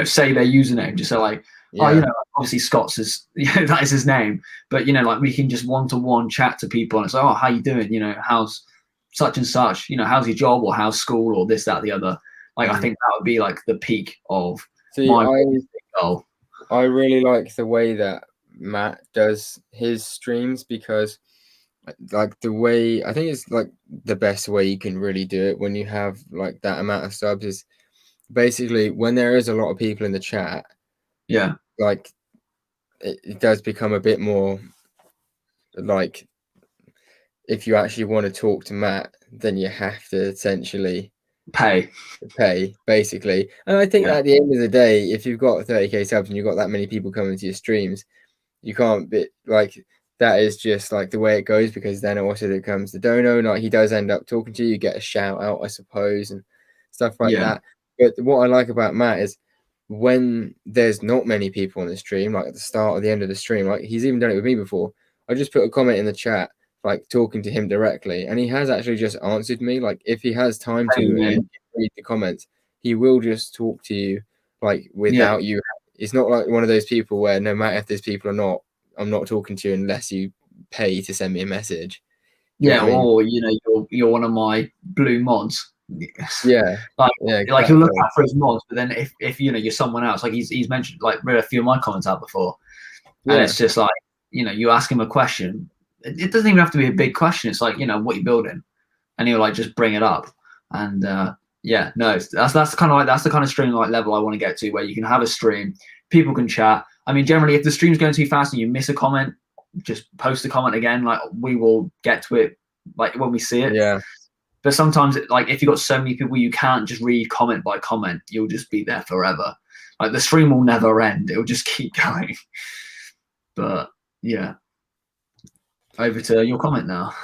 say their username, just so like. Oh, obviously Scott's is that is his name, but like we can just one-to-one chat to people and it's like, oh, how you doing? How's such and such? How's your job or how's school or this, that, the other. Like I think that would be like the peak of my goal. I really like the way that Matt does his streams because like the way I think it's like the best way you can really do it when you have like that amount of subs is basically when there is a lot of people in the chat. Yeah. Like it does become a bit more like if you actually want to talk to Matt, then you have to essentially pay basically. And I think at the end of the day, if you've got 30k subs and you've got that many people coming to your streams, you can't be like that is just like the way it goes because then also there comes the dono. Like he does end up talking to you, you get a shout out, I suppose, and stuff like that. But what I like about Matt is when there's not many people on the stream, like at the start or the end of the stream, like he's even done it with me before. I just put a comment in the chat, like talking to him directly, and he has actually just answered me. Like if he has time to read the comments, he will just talk to you, like without you. It's not like one of those people where no matter if there's people or not, I'm not talking to you unless you pay to send me a message. Or you're one of my blue mods. Like he'll look out for his mods, but then if you're someone else, like he's mentioned, like read a few of my comments out before, and it's just like you ask him a question. It doesn't even have to be a big question. It's like what you're building, and he'll like just bring it up. And that's kind of like that's the kind of stream like level I want to get to, where you can have a stream, people can chat. I mean, generally, if the stream's going too fast and you miss a comment, just post a comment again. Like we will get to it like when we see it. Yeah. But sometimes, like if you've got so many people, you can't just read comment by comment. You'll just be there forever. Like the stream will never end. It will just keep going. But yeah, over to your comment now.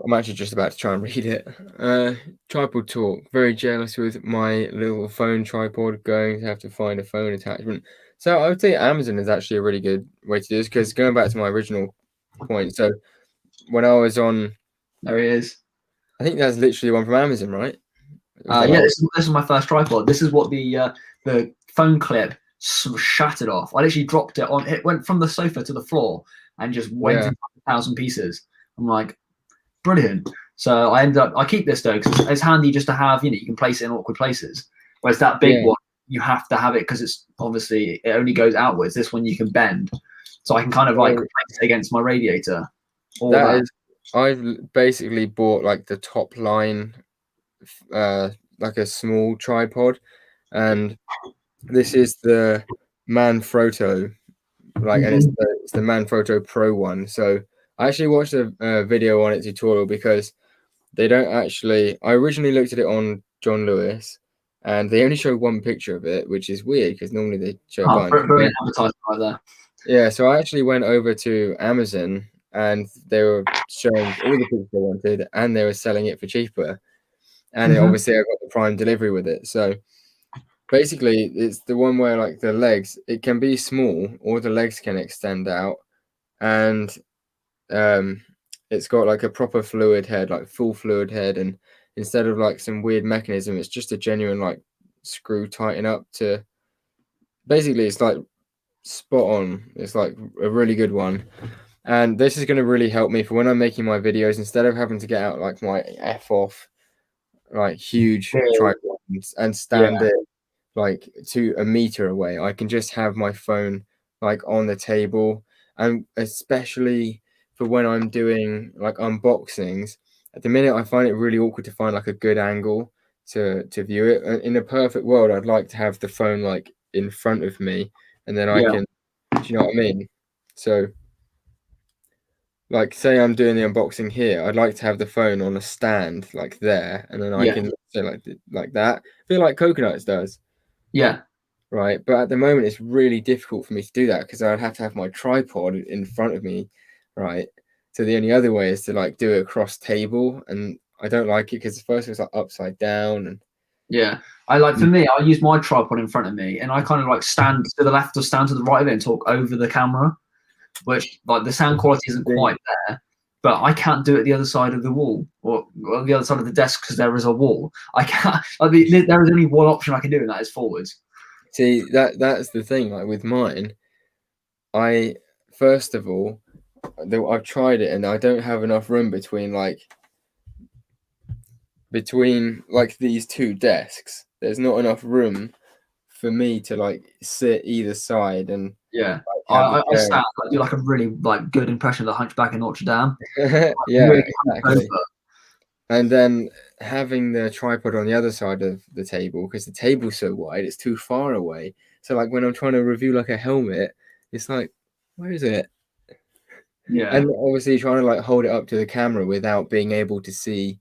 I'm actually just about to try and read it. Tripod talk. Very jealous with my little phone tripod. Going to have to find a phone attachment. So I would say Amazon is actually a really good way to do this because going back to my original point. So when I was on. There he is. I think that's literally one from Amazon, right? This is my first tripod. This is what the phone clip shattered off. I literally dropped it on. It went from the sofa to the floor and just went into 1,000 pieces. I'm like, brilliant. So I keep this though because it's handy just to have. You can place it in awkward places. Whereas that big one, you have to have it because it's obviously it only goes outwards. This one you can bend, so I can kind of like place it against my radiator. I've basically bought like the top line, like a small tripod, and this is the Manfrotto, like, and it's the Manfrotto Pro one. So I actually watched a video on it tutorial because they don't actually. I originally looked at it on John Lewis, and they only show one picture of it, which is weird because normally they show a bunch. Brilliant advertisement right there. Yeah, so I actually went over to Amazon, and they were showing all the pictures I wanted, and they were selling it for cheaper. And obviously, I got the Prime delivery with it. So basically, it's the one where like the legs, it can be small, or the legs can extend out, and it's got like a proper fluid head, like full fluid head, and instead of like some weird mechanism, it's just a genuine like screw tighten up to. Basically, it's like spot on. It's like a really good one. And this is going to really help me for when I'm making my videos. Instead of having to get out like my F off, like huge tripod and stand it like to a meter away, I can just have my phone like on the table. And especially for when I'm doing like unboxings, at the minute I find it really awkward to find like a good angle to view it. In a perfect world, I'd like to have the phone like in front of me, and then I can, do you know what I mean? So like say I'm doing the unboxing here, I'd like to have the phone on a stand like there, and then I can say like that. I feel like Coconuts does. Yeah. Right. But at the moment it's really difficult for me to do that because I'd have to have my tripod in front of me. Right. So the only other way is to like do it across table, and I don't like it because the first it's like upside down and I like, for me, I use my tripod in front of me, and I kind of like stand to the left or stand to the right of it and talk over the camera, which like the sound quality isn't quite there, but I can't do it the other side of the wall or the other side of the desk because there is a wall. I can't. Like, there is only one option I can do, and that is forwards. See, that's the thing. Like with mine, I first of all, I've tried it and I don't have enough room between these two desks. There's not enough room for me to like sit either side and Yeah. like, have the I chair. stand. I do like a really like good impression of the Hunchback in Notre Dame. Yeah, Really exactly. And then having the tripod on the other side of the table, because the table's so wide, it's too far away. So like when I'm trying to review like a helmet, it's like, where is it? Yeah. And obviously trying to like hold it up to the camera without being able to see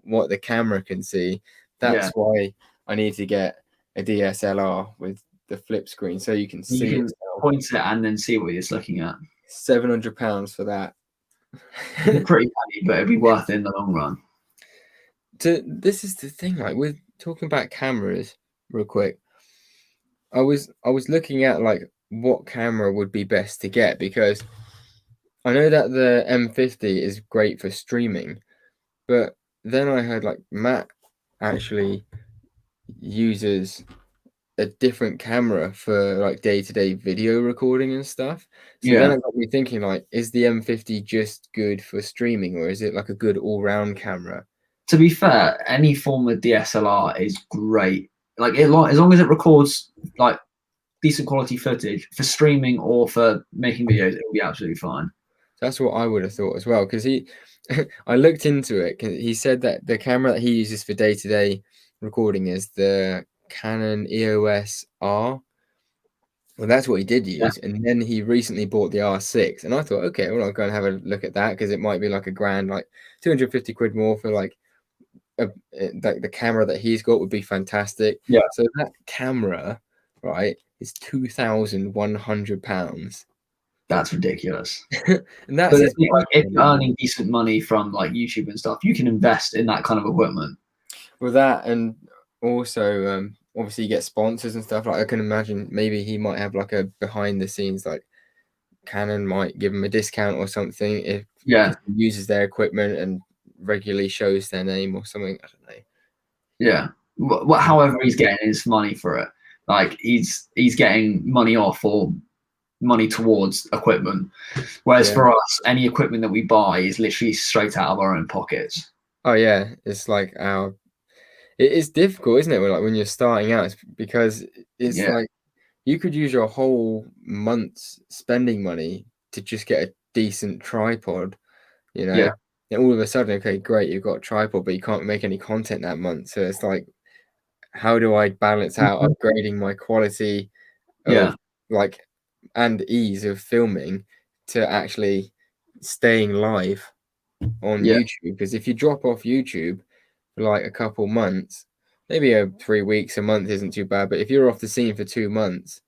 what the camera can see. That's why I need to get a DSLR with the flip screen so you can see You can itself. point it and then see what you're looking at. £700 for that. It's pretty funny, but it'd be worth it in the long run. This is the thing, like we're talking about cameras real quick. I was looking at like what camera would be best to get because I know that the M50 is great for streaming, but then I heard like Matt actually uses a different camera for like day-to-day video recording and stuff. So then it got me thinking like, is the M50 just good for streaming or is it like a good all-round camera? To be fair, any form of DSLR is great. Like as long as it records like decent quality footage for streaming or for making videos, it'll be absolutely fine. That's what I would have thought as well because I looked into it. He said that the camera that he uses for day-to-day recording is the Canon EOS R. Well, that's what he did use, and then he recently bought the R6, and I thought, okay, well, I'll go and have a look at that because it might be like a grand, like 250 quid more for like the camera that he's got would be fantastic. Yeah. So that camera, right, is £2,100. That's ridiculous. And that's his like, if you're earning decent money from like YouTube and stuff, you can invest in that kind of equipment. With that, and also obviously you get sponsors and stuff. Like I can imagine maybe he might have like a behind the scenes, like Canon might give him a discount or something if he uses their equipment and regularly shows their name or something. I don't know. Yeah. However he's getting his money for it. Like he's getting money off or money towards equipment. Whereas for us, any equipment that we buy is literally straight out of our own pockets. Oh yeah, it's like it is difficult, isn't it? Like when you're starting out, because it's like you could use your whole month's spending money to just get a decent tripod, you know. Yeah. And all of a sudden, okay, great, you've got a tripod, but you can't make any content that month. So it's like, how do I balance out upgrading my quality of like and ease of filming to actually staying live? on YouTube, because if you drop off YouTube for like a couple months, maybe 3 weeks, a month isn't too bad, but if you're off the scene for 2 months,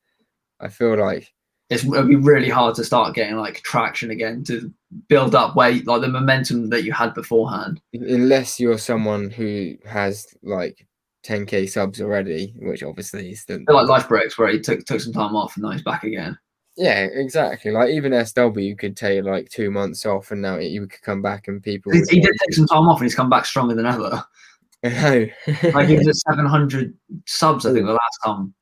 I feel like it'll be really hard to start getting like traction again, to build up like the momentum that you had beforehand. Unless you're someone who has like 10k subs already, which obviously is like Life Breaks, where he took some time off and now he's back again. Yeah, exactly. Like even SW could take like 2 months off, and now you could come back and people. He did take some time off, and he's come back stronger than ever. I know. Like he was at 700 subs, I think, the last time,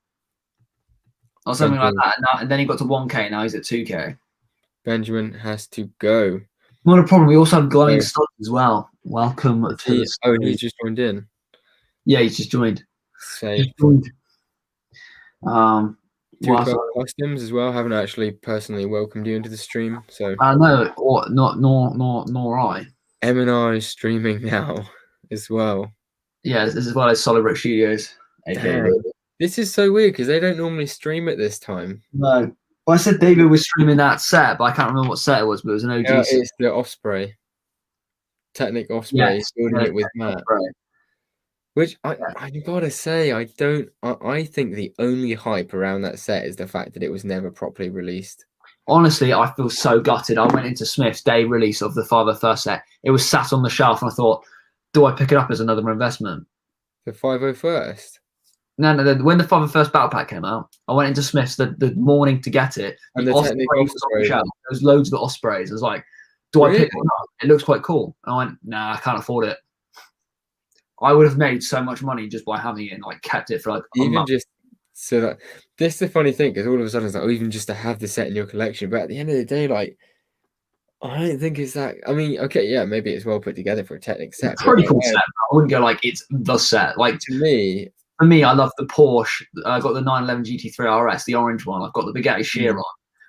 or something like that. And then he got to 1k. Now he's at 2k. Benjamin has to go. Not a problem. We also have Glowing Studs as well. Welcome to the stream. Oh, he's just joined in. Yeah, he's just joined. Safe. Customs as well. Haven't actually personally welcomed you into the stream, so no, or nor I. M&R is streaming now as well. Yeah, as well as Solid Brick Studios. This is so weird because they don't normally stream at this time. No. Well, I said David was streaming that set, but I can't remember what set it was, but it was an OG. Yeah, it's the Osprey. Technic Osprey, building it with Matt. Right. Which I gotta say, I think the only hype around that set is the fact that it was never properly released. Honestly, I feel so gutted. I went into Smith's day release of the 501st set. It was sat on the shelf, and I thought, do I pick it up as another investment? The 501st? No. When the 501st Battle Pack came out, I went into Smith's the morning to get it. And the Osprey was on the shelf. There was loads of the Ospreys. I was like, do I pick one up? It looks quite cool. And I went, nah, I can't afford it. I would have made so much money just by having it and like kept it for like a month. Just so that this is the funny thing, because all of a sudden it's like, even just to have the set in your collection. But at the end of the day, like, I don't think it's that. I mean, okay, yeah, maybe it's well put together for a Technic set. It's a pretty cool set. I wouldn't go like it's the set. Like for me, I love the Porsche. I got the 911 GT3 RS, the orange one. I've got the Bugatti Chiron.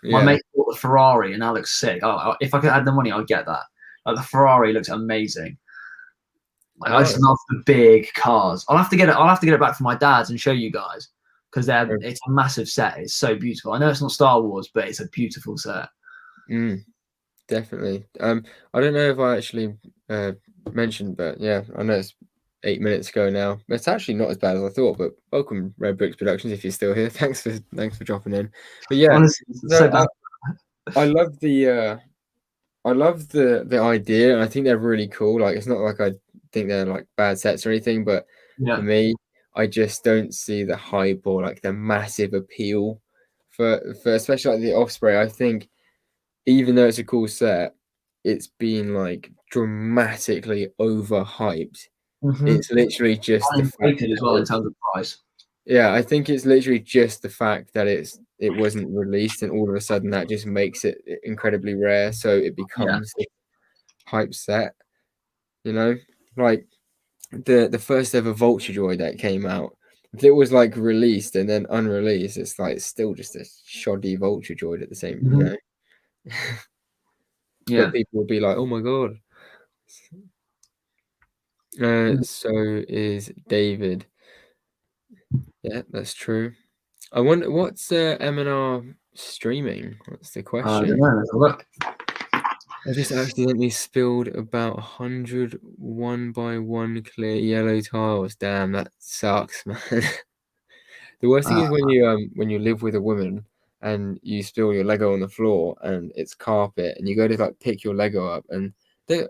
My mate bought the Ferrari, and that looks sick. If I could add the money, I'd get that. Like the Ferrari looks amazing. Like, I just love the big cars. I'll have to get it back from my dad's and show you guys, because it's a massive set. It's so beautiful. I know it's not Star Wars, but it's a beautiful set. Definitely. I don't know if I actually mentioned, but yeah, I know it's 8 minutes ago now. It's actually not as bad as I thought. But welcome, Red Bricks Productions, if you're still here. Thanks for dropping in. But yeah, honestly, I love the idea, and I think they're really cool. Like, it's not like I think they're like bad sets or anything, but for me, I just don't see the hype or like the massive appeal for especially like the Osprey. I think even though it's a cool set, it's been like dramatically overhyped. It's literally just the fact as well in terms of price. Yeah, I think it's literally just the fact that it wasn't released, and all of a sudden that just makes it incredibly rare, so it becomes a hype set. You know, like the first ever Vulture Joy that came out, if it was like released and then unreleased, it's like still just a shoddy Vulture Joy at the same, you know. But people would be like, "Oh my god!" So is David. Yeah, that's true. I wonder what's M&R streaming. What's the question? Look. I just accidentally spilled about 100 1x1 clear yellow tiles. Damn, that sucks, man. The worst thing is when you live with a woman and you spill your Lego on the floor and it's carpet, and you go to like pick your Lego up, and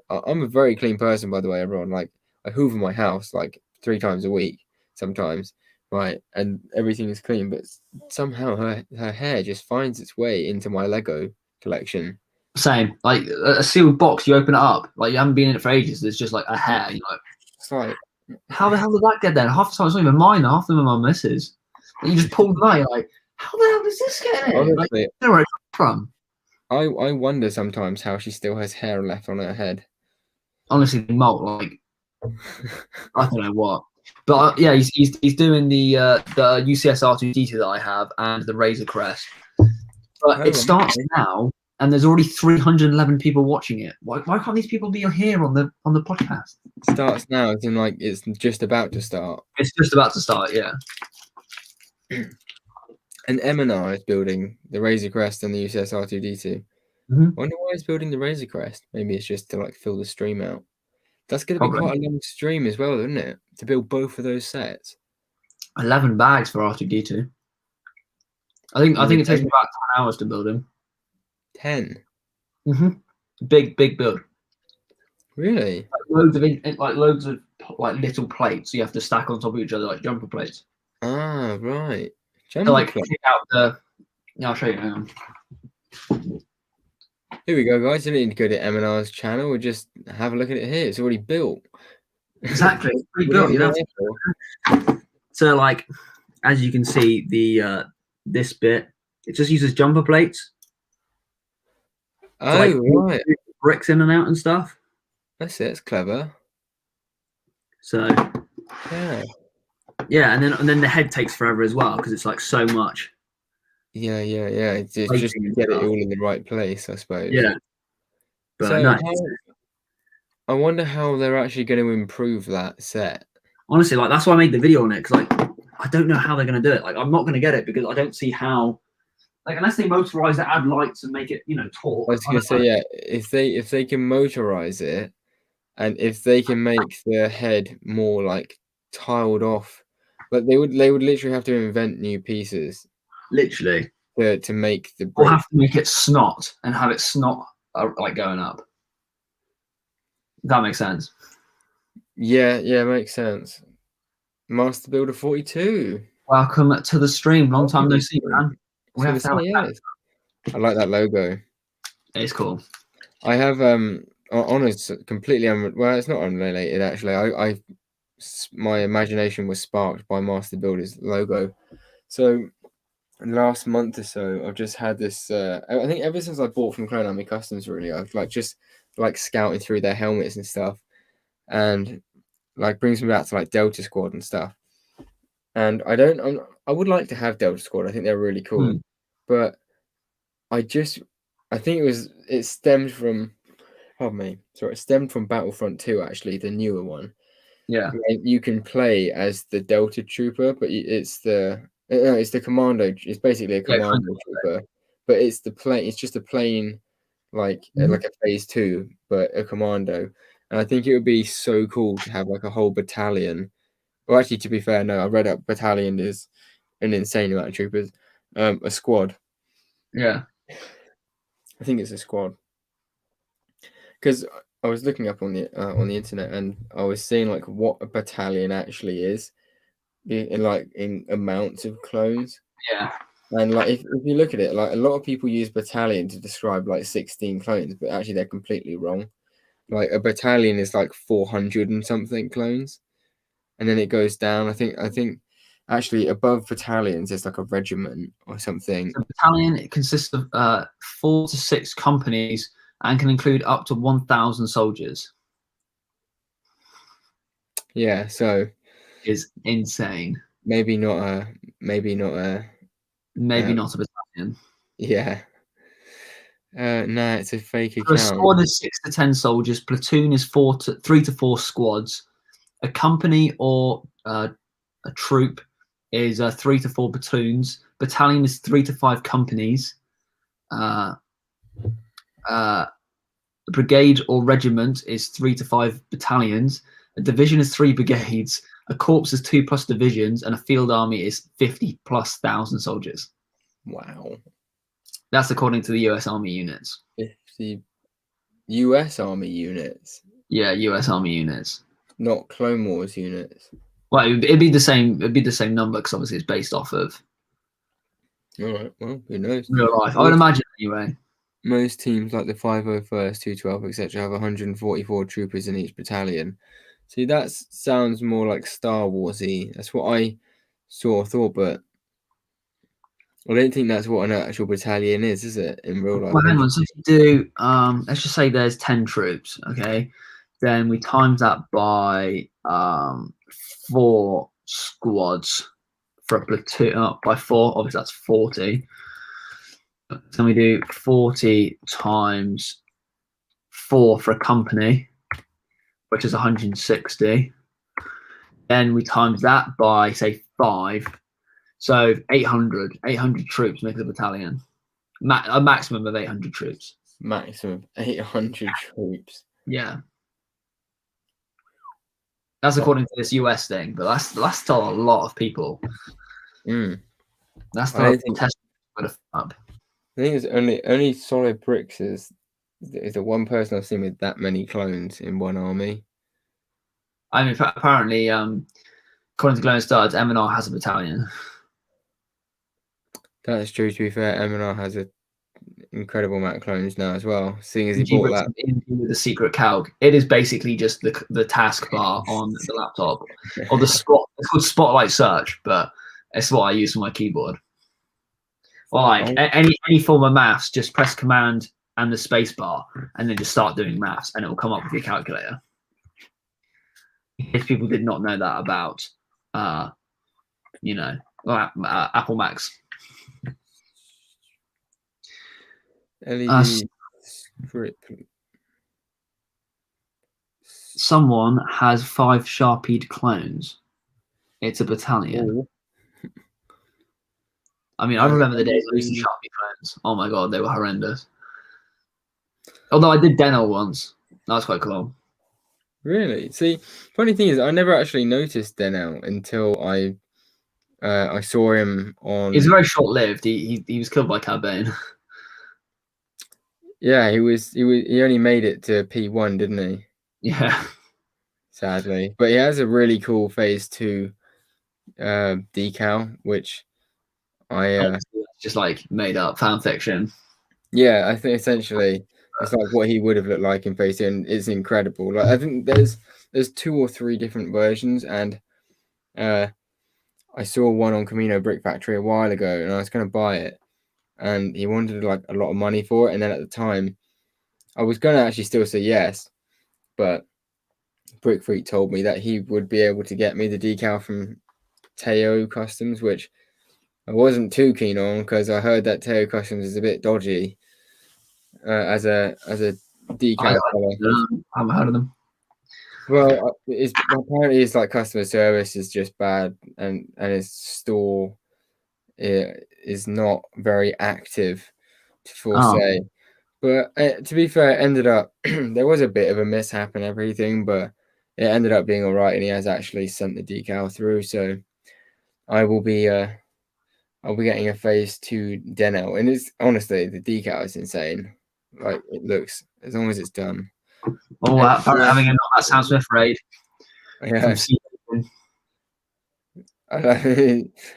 I'm a very clean person, by the way, everyone. Like, I hoover my house like 3 times a week sometimes, right? And everything is clean, but somehow her hair just finds its way into my Lego collection. Same, like a sealed box, you open it up, like you haven't been in it for ages, there's just like a hair, you know. It's like, how the hell did that get there? Half the time it's not even mine, half of them are my missus. You just pulled them out, you're like, how the hell does this get in? Honestly, like, I don't know where it comes from. I wonder sometimes how she still has hair left on her head. Honestly, molt, like I don't know what. But yeah, he's doing the UCS R2D2 that I have and the Razor Crest. But it starts now, and there's already 311 people watching it. Why can't these people be here on the podcast? It starts now, as in like it's just about to start. It's just about to start, yeah. And M&R is building the Razor Crest and the UCS R2D2. Mm-hmm. I wonder why he's building the Razor Crest. Maybe it's just to like fill the stream out. That's going to be Probably quite a long stream as well, isn't it? To build both of those sets. 11 bags for R2D2. I think it takes me about 10 hours to build him. 10. Mm-hmm. Big build. Really? Loads of little plates you have to stack on top of each other like jumper plates. Ah, right. To like kick out the. Yeah, I'll show you. Hang on. Here we go, guys. You don't need to go to M&R's channel. We'll just have a look at it here. It's already built. Exactly. Pre-built. So, like, as you can see, the this bit, it just uses jumper plates. Oh, to, like, right. Bricks in and out and stuff. That's it. It's clever. So, yeah. Yeah, and then the head takes forever as well because it's like so much. Yeah. It's just to get it all in the right place, I suppose. Yeah. But so no. I wonder how they're actually going to improve that set. Honestly, like that's why I made the video on it, because like I don't know how they're going to do it. Like I'm not going to get it because I don't see how. Like unless they motorize it, add lights, and make it, taut. I was going to say, yeah, if they can motorize it, and if they can make the head more like tiled off, but they would literally have to invent new pieces. Literally. To make the brick. We'll have to make it snot and have it snot like going up. That makes sense. Yeah, makes sense. Master Builder 42. Welcome to the stream. Long time no see, man. We have to have I like that logo. It's cool. I have honest completely well, it's not unrelated actually. My imagination was sparked by Master Builder's logo. So last month or so, I've just had this. I think ever since I bought from Clone Army Customs, really, I've just scouting through their helmets and stuff, and brings me back to Delta Squad and stuff. And I would like to have Delta Squad. I think they're really cool, but I think it stemmed from. Pardon me. Sorry, it stemmed from Battlefront 2, actually, the newer one. Yeah. You can play as the Delta Trooper, but it's the Commando. It's basically a Commando Trooper, but it's just a plain, like a Phase 2, but a Commando. And I think it would be so cool to have a whole battalion. Well, actually, to be fair, no, I read up battalion is an insane amount of troopers. A squad. Yeah. I think it's a squad. Because I was looking up on the internet and I was seeing what a battalion actually is in amounts of clones. Yeah. And if you look at it, a lot of people use battalion to describe 16 clones, but actually they're completely wrong. A battalion is 400 and something clones, and then it goes down. I think actually above battalions is a regiment or something. A battalion, it consists of 4 to 6 companies and can include up to 1,000 soldiers. Yeah, so is insane. Maybe not a battalion. Yeah. No, it's a fake account. So a squad is 6 to 10 soldiers. Platoon is 3 to 4 squads. A company or a troop is 3 to 4 platoons. Battalion is 3 to 5 companies. Brigade or regiment is 3 to 5 battalions. A division is 3 brigades. A corps is 2+ divisions, and a field army is 50,000+ soldiers. Wow. That's according to the US Army units. 50 US Army units? Yeah, US Army units. Not Clone Wars units. Well, it'd be the same. It'd be the same number because obviously it's based off of. All right. Well, who knows? Real life. I would imagine anyway. Most teams like the 501st, 212, etc., have 144 troopers in each battalion. See, that sounds more like Star Warsy. That's what I sort of thought, but I don't think that's what an actual battalion is it? In real life. Well, hang on. So if you do, let's just say there's 10 troops, okay? Then we times that by 4 squads for a platoon. By 4, obviously that's 40. So we do 40 times 4 for a company, which is 160. Then we times that by, say, 5. So 800 troops make a battalion. A maximum of 800 troops. Maximum 800 troops. Yeah. That's according to this US thing, but that's still a lot of people. That's still I a think test up. I think it's only solid bricks is the one person I've seen with that many clones in one army. I mean, apparently, according to Glowing Studs, M&R has a battalion. That is true. To be fair, M&R has an incredible amount of clones now as well. Seeing as he bought that with the secret calc, it is basically just the taskbar on the laptop, or the spot. It's called Spotlight Search, but it's what I use for my keyboard. Or like any form of maths, just press Command and the space bar, and then just start doing maths, and it will come up with your calculator. If people did not know that about, Apple Macs. LED script. Someone has 5 Sharpied clones. It's a battalion. Oh. I mean, I remember the days I used to Sharpie clones. Oh my god, they were horrendous. Although I did Denel once. That was quite cool. Really? See, funny thing is, I never actually noticed Denel until I saw him on. He's very short-lived. He was killed by Cad Bane. Yeah, he only made it to P1, didn't he? Yeah. Sadly, but he has a really cool Phase 2 decal, which I just like made up fan fiction. Yeah, I think essentially it's like what he would have looked like in Phase 2, and it's incredible. Like I think there's 2 or 3 different versions, and I saw one on Camino Brick Factory a while ago, and I was going to buy it, and he wanted like a lot of money for it, and then at the time, I was going to actually still say yes, but Brick Freak told me that he would be able to get me the decal from Teo Customs, which I wasn't too keen on because I heard that Teo Customs is a bit dodgy as a decal color. I haven't heard of them. Well, apparently his like customer service is just bad, and his store is not very active, to say. But to be fair, it ended up there was a bit of a mishap and everything, but it ended up being all right, and he has actually sent the decal through. So I will be I'll be getting a Phase 2 Denel, and it's honestly the decal is insane. Like it looks, as long as it's done. Oh, having a that Sam Smith raid. Yeah.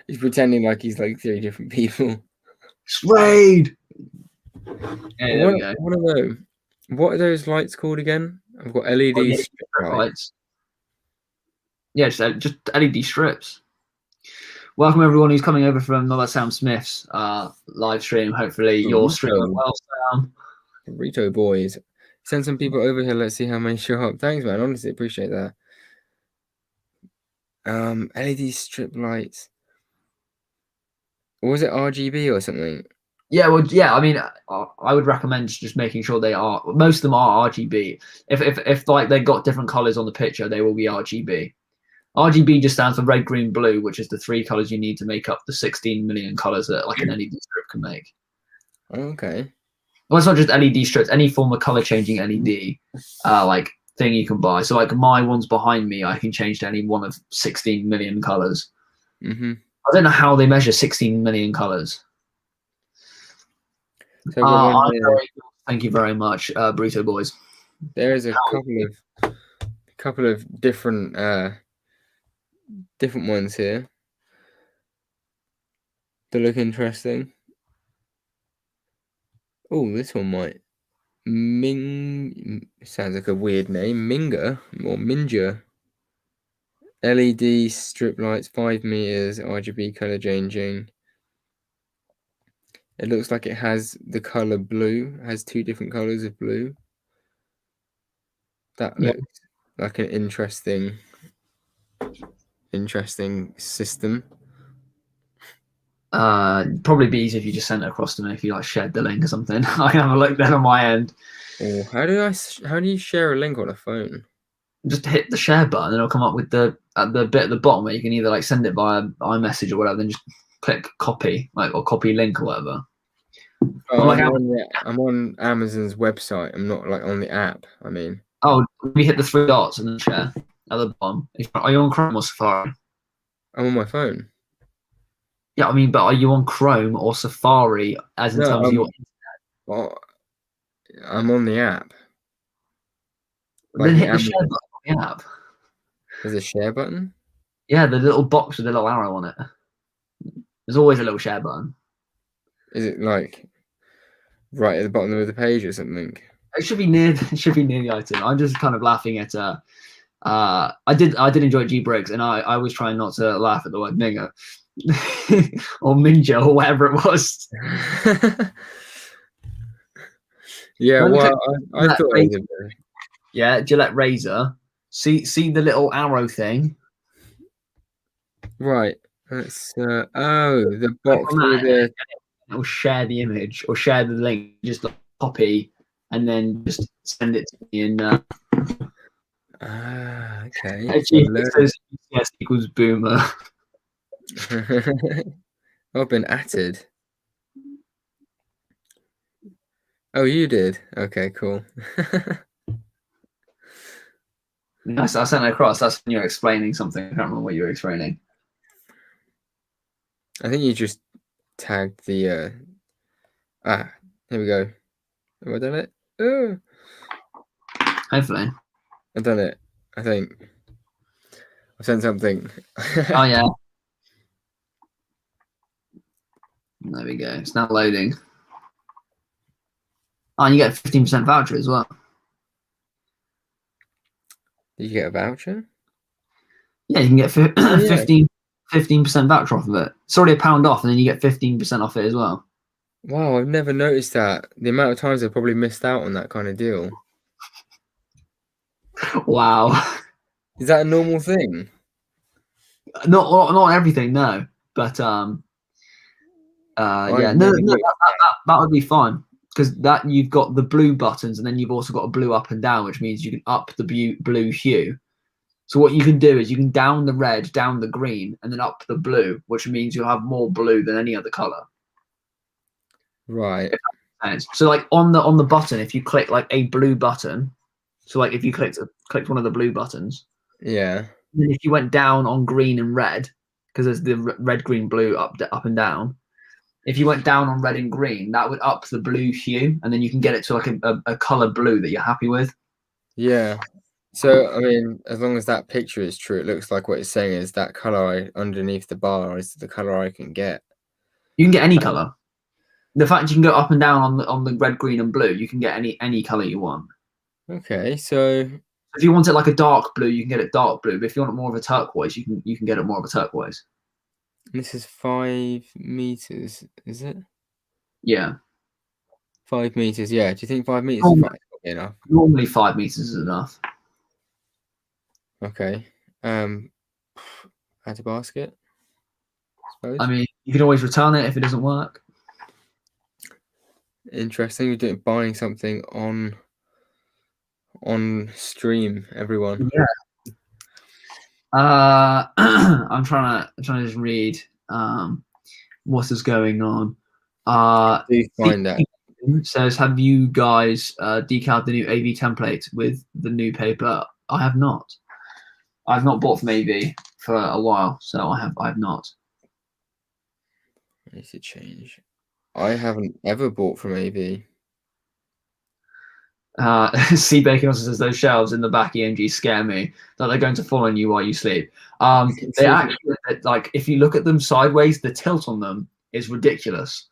He's pretending like he's like 3 different people. Raid. Yeah, what are those lights called again? I've got LED strip lights. Yeah, just LED strips. Welcome everyone who's coming over from Not That Sam Smith's live stream. Hopefully you're streaming well, Sam. Rito boys. Send some people over here. Let's see how many show up. Thanks, man. Honestly, appreciate that. LED strip lights. Or was it RGB or something? Yeah, well, yeah. I mean, I would recommend just making sure they are. Most of them are RGB. If like they got different colors on the picture, they will be RGB. RGB just stands for red, green, blue, which is the 3 colors you need to make up the 16 million colors that like an LED strip can make. Okay. Well, it's not just LED strips. Any form of color changing LED, like thing you can buy. So like my ones behind me, I can change to any one of 16 million colors. Mm-hmm. I don't know how they measure 16 million colors. So thank you very much, Burrito Boys. There is a couple of different ones here. They look interesting. Oh, this one might. Sounds like a weird name. Minga or Minja. LED strip lights, 5 meters, RGB color changing. It looks like it has the color blue. It has 2 different colors of blue. That looks like an interesting system. Probably be easier if you just sent it across to me, if you like shared the link or something. I can have a look then on my end. Oh, how do you share a link on a phone? Just hit the share button, and it'll come up with the bit at the bottom where you can either like send it via iMessage or whatever, then just click copy, or copy link or whatever. Oh, I'm on Amazon's website. I'm not like on the app. I mean. Oh, we hit the 3 dots and then share at the bottom. Are you on Chrome or Safari? I'm on my phone. Yeah, I mean, but are you on Chrome or Safari as in terms of your internet? Well, I'm on the app. Then hit the share button on the app. There's a share button? Yeah, the little box with the little arrow on it. There's always a little share button. Is it like right at the bottom of the page or something? It should be near the item. I'm just kind of laughing at I did enjoy G Briggs, and I was trying not to laugh at the word nigger or minja or whatever it was. Yeah, well, I thought it was a bit. Yeah, Gillette razor. See the little arrow thing. Right. That's the box with the. It'll share the image or share the link. Just like copy and then just send it to me in. Okay. It says UCS equals boomer. I've been atted. Oh, you did? Okay, cool. I sent it across. That's when you're explaining something. I can't remember what you were explaining. I think you just tagged the. Here we go. Have I done it? Oh. Hopefully. I've done it. I think. I've sent something. Oh, yeah. There we go. It's now loading. Oh, and you get a 15% voucher as well. Did you get a voucher? Yeah, you can get 15% voucher off of it. It's already £1 off, and then you get 15% off it as well. Wow, I've never noticed that. The amount of times I've probably missed out on that kind of deal. Wow. Is that a normal thing? Not everything, no. But yeah, no, that would be fine, because that you've got the blue buttons, and then you've also got a blue up and down, which means you can up the blue hue. So what you can do is you can down the red, down the green, and then up the blue, which means you'll have more blue than any other color. Right. So like on the button, if you click like a blue button, so like if you clicked one of the blue buttons, yeah. And if you went down on green and red, because there's the red, green, blue, up and down. If you went down on red and green, that would up the blue hue, and then you can get it to like a color blue that you're happy with. Yeah. So, I mean, as long as that picture is true, it looks like what it's saying is that color underneath the bar is the color I can get. You can get any color. The fact you can go up and down on the red, green, and blue, you can get any color you want. Okay, so if you want it like a dark blue, you can get it dark blue. But if you want it more of a turquoise, you can get it more of a turquoise. This is 5 meters, is it? Yeah. 5 meters, yeah. Do you think 5 meters is enough? Normally 5 meters is enough. Okay. Add a basket, I suppose. I mean, you can always return it if it doesn't work. Interesting. You're buying something on stream, everyone. Yeah. I'm trying to just read what is going on. Do find that. Says, have you guys decaled the new AV template with the new paper? I have not. I've not bought from AV for a while, so I have not. I need to change. I haven't ever bought from AV. C Bacon also says those shelves in the back EMG scare me, that they're going to fall on you while you sleep. They actually, like, if you look at them sideways, the tilt on them is ridiculous.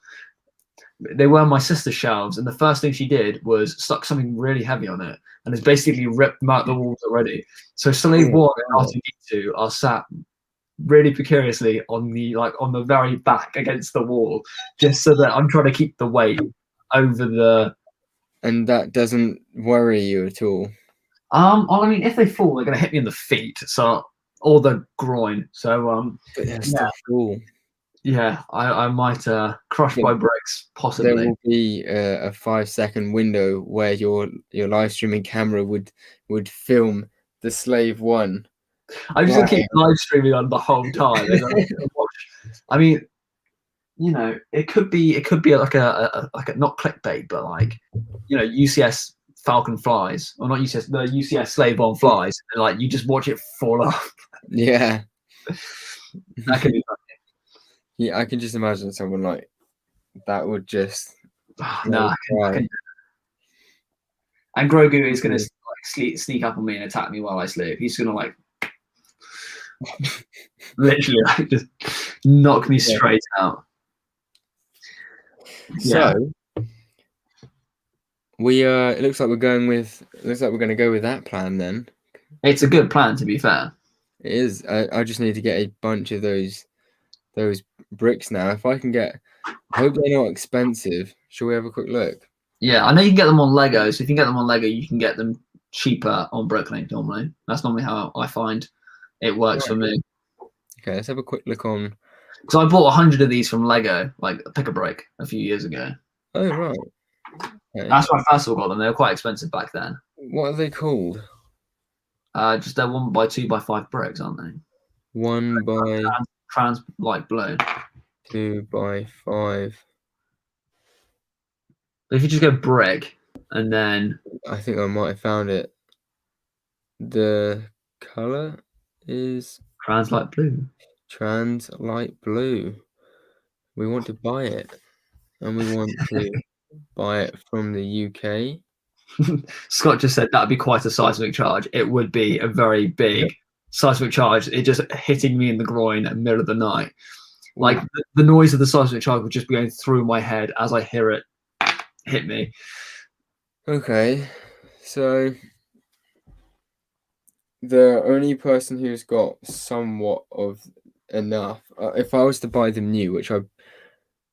They were my sister's shelves, and the first thing she did was stuck something really heavy on it, and it's basically ripped them out the walls already. So Slave 1 and R2D2 are sat really precariously on the very back against the wall, just so that I'm trying to keep the weight over the. And that doesn't worry you at all? I mean, if they fall, they're going to hit me in the feet, or the groin. So but they're still full. Yeah, I might crush my bricks, possibly. There will be a 5-second window where your live streaming camera would film the Slave 1. I'm just gonna keep live streaming on the whole time. I mean, it could be like a not clickbait, but like, UCS Falcon flies, or not UCS, the UCS slave bomb flies, and like you just watch it fall off. Yeah. That could be Yeah, I can just imagine someone like that would just nah. And Grogu is gonna like sneak up on me and attack me while I sleep. He's gonna like literally like just knock me straight out. So we it looks like we're going to go with that plan then. It's a good plan, to be fair. It is. I just need to get a bunch of those bricks now. If I can get, I hope they're not expensive. Shall we have a quick look? Yeah, I know you can get them on Lego. So if you can get them on Lego, you can get them cheaper on Bricklink normally. That's normally how I find it works for me. Okay, let's have a quick look on. Because I bought 100 of these from Lego, like Pick a Brick, a few years ago. Oh right. Okay. That's where I first of all got them. They were quite expensive back then. What are they called? Just they're 1x2x5 bricks, aren't they? 1 by trans light blue. 2 by 5. If you just go brick and then I think I might have found it. The color is trans light blue. Trans light blue. We want to buy it, and we want to buy it from the UK. Scott just said that'd be quite a seismic charge. It would be a very big seismic charge. It just hitting me in the groin at the middle of the night. Like the noise of the seismic charge would just be going through my head as I hear it hit me. Okay, so the only person who's got somewhat of enough, if I was to buy them new, which I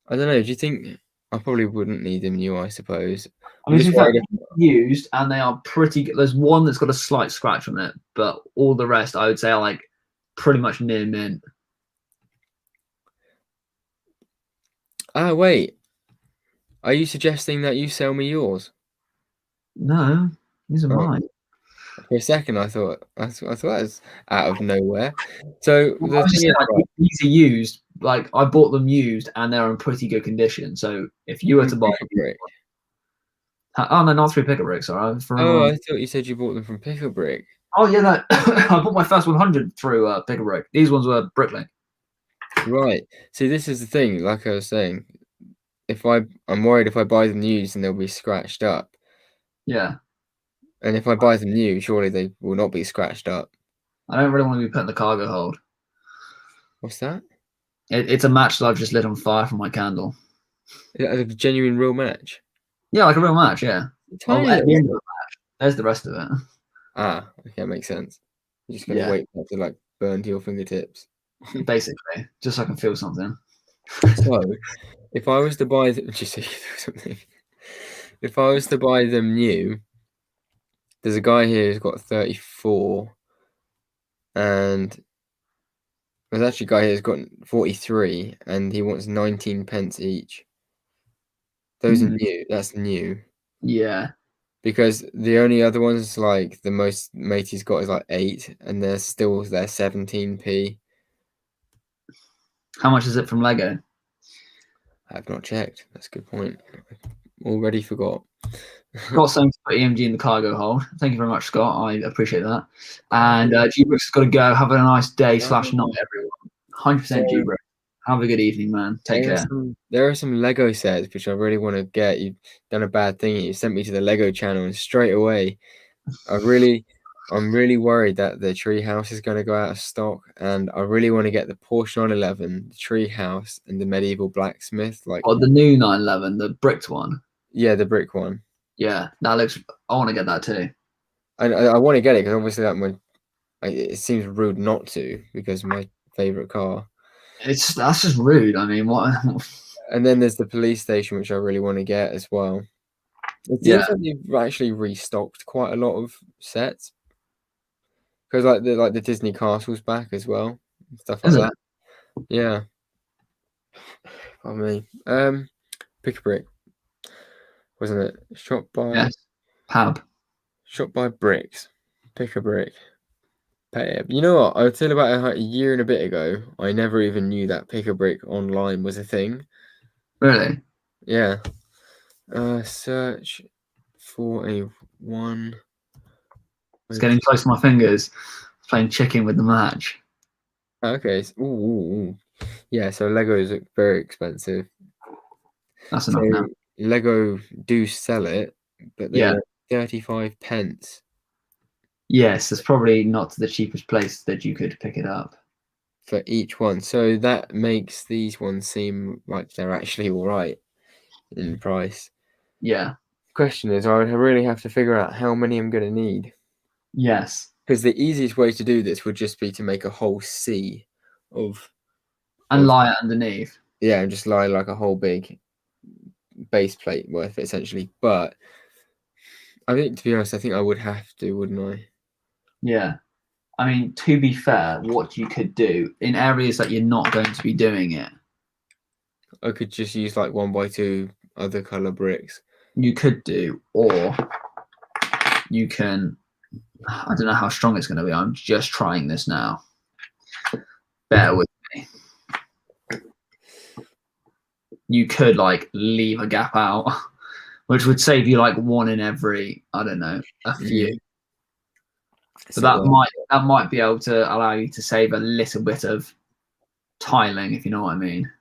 don't know, do you think I probably wouldn't need them new? I suppose. I mean, they're used and they are pretty good. There's one that's got a slight scratch on it, but all the rest I would say are like pretty much near mint. Ah, wait. Are you suggesting that you sell me yours? No, these are mine. For a second, I thought that was out of nowhere. So the thing is, like, these are used. Like I bought them used, and they're in pretty good condition. So if you were to buy brick, oh no, not through Pick a Brick. Sorry, I thought you said you bought them from Pick a Brick. Oh yeah, no, I bought my first 100 through Pick a Brick. These ones were Bricklink. Right. See, this is the thing. Like I was saying, I'm worried if I buy them used and they'll be scratched up. Yeah. And if I buy them new, surely they will not be scratched up. I don't really want to be put in the cargo hold. What's that? It's a match that I've just lit on fire from my candle. Is that a genuine real match? Yeah, like a real match, yeah. At the end of the match, there's the rest of it. Ah, okay, that makes sense. You're just gonna wait for it to like burn to your fingertips. Basically, just so I can feel something. So, if I was to buy something, if I was to buy them new, there's a guy here who's got 34, and there's actually a guy here who's got 43, and he wants 19 pence each. Those are new. That's new. Yeah. Because the only other ones, like the most matey's got is like 8, and they're still 17p. How much is it from Lego? I have not checked. That's a good point. I already forgot. Got something to put EMG in the cargo hold. Thank you very much, Scott. I appreciate that. And G-Bricks has got to go. Have a nice day / night, everyone. 100% G-Bricks. Have a good evening, man. Take care. There are some Lego sets which I really want to get. You've done a bad thing. You sent me to the Lego channel, and straight away, I'm really worried that the tree house is going to go out of stock, and I really want to get the Porsche 911, the tree house, and the medieval blacksmith. Like, the new 911, the bricked one. Yeah, the brick one. Yeah, that looks. I want to get that too. I want to get it because obviously it seems rude not to, because my favorite car. That's just rude. I mean, what? And then there's the police station, which I really want to get as well. It seems like they've actually restocked quite a lot of sets, because like the Disney castle's back as well, stuff like that. Yeah. I mean, Pick a Brick, wasn't it? Shot by Pab. Shot by Bricks. Pick a Brick. You know what? I would tell about a year and a bit ago. I never even knew that Pick a Brick online was a thing. Really? Yeah. Search for a one. It's getting close to my fingers. Playing chicken with the match. Okay. Ooh. Yeah. So Legos are very expensive. That's So enough now. Lego do sell it, but they Yeah. want 35 pence Yes, it's probably not the cheapest place that you could pick it up. for each one. So that makes these ones seem like they're actually all right in price. Yeah. Question is, I would really have to figure out how many I'm going to need. Yes. Because the easiest way to do this would just be to make a whole sea of, And lie underneath. yeah, and just lie like a whole big base plate worth it, essentially. But I think, to be honest, I think I would have to, wouldn't I? Yeah. I mean, to be fair, what you could do in areas that you're not going to be doing it, I could just use like 1x2 other color bricks. you could do, or you can. I don't know how strong it's going to be. I'm just trying this now. Bear with me. You could like leave a gap out, which would save you like one in every, I don't know, a few. So that might be able to allow you to save a little bit of tiling, if you know what I mean.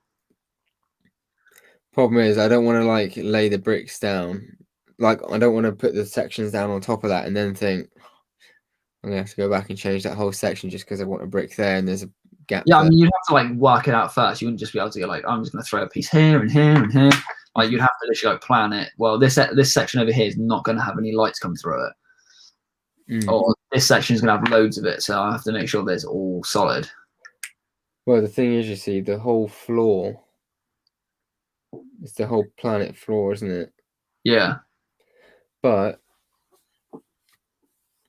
Problem is, I don't want to like lay the bricks down. Like, I don't want to put the sections down on top of that and then think I'm gonna have to go back and change that whole section just because I want a brick there and there's a gap. Yeah, there. I mean, you'd have to like work it out first. You wouldn't just be able to go like, I'm just going to throw a piece here and here and here. Like, you'd have to literally like plan it. Well, this section over here is not going to have any lights come through it, or this section is going to have loads of it. So I have to make sure that it's all solid. Well, the thing is, you see, the whole floor. It's the whole planet floor, isn't it? Yeah. But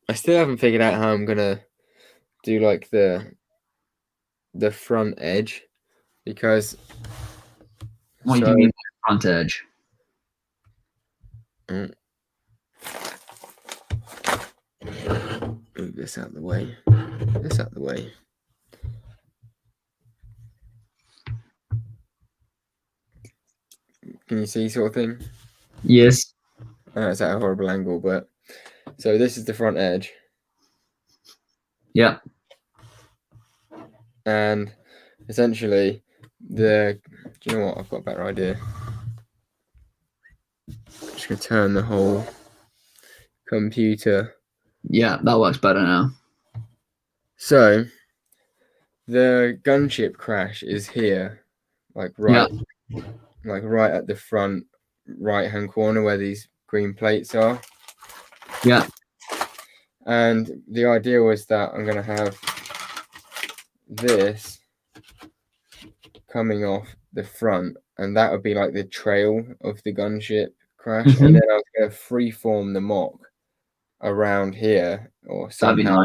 I still haven't figured out how I'm gonna do like the front edge, because What do you mean by front edge? Move this out of the way. This out of the way. Can you see, sort of thing? Yes. I know it's at a horrible angle, but so this is the front edge. Yeah. And essentially, do you know what? I've got a better idea. I'm just gonna turn the whole computer. Yeah, that works better now. So the gunship crash is here, like right at the front right hand corner where these green plates are. Yeah. And the idea was that I'm gonna have this coming off the front, and that would be like the trail of the gunship crash, and then I was gonna freeform the mock around here or somehow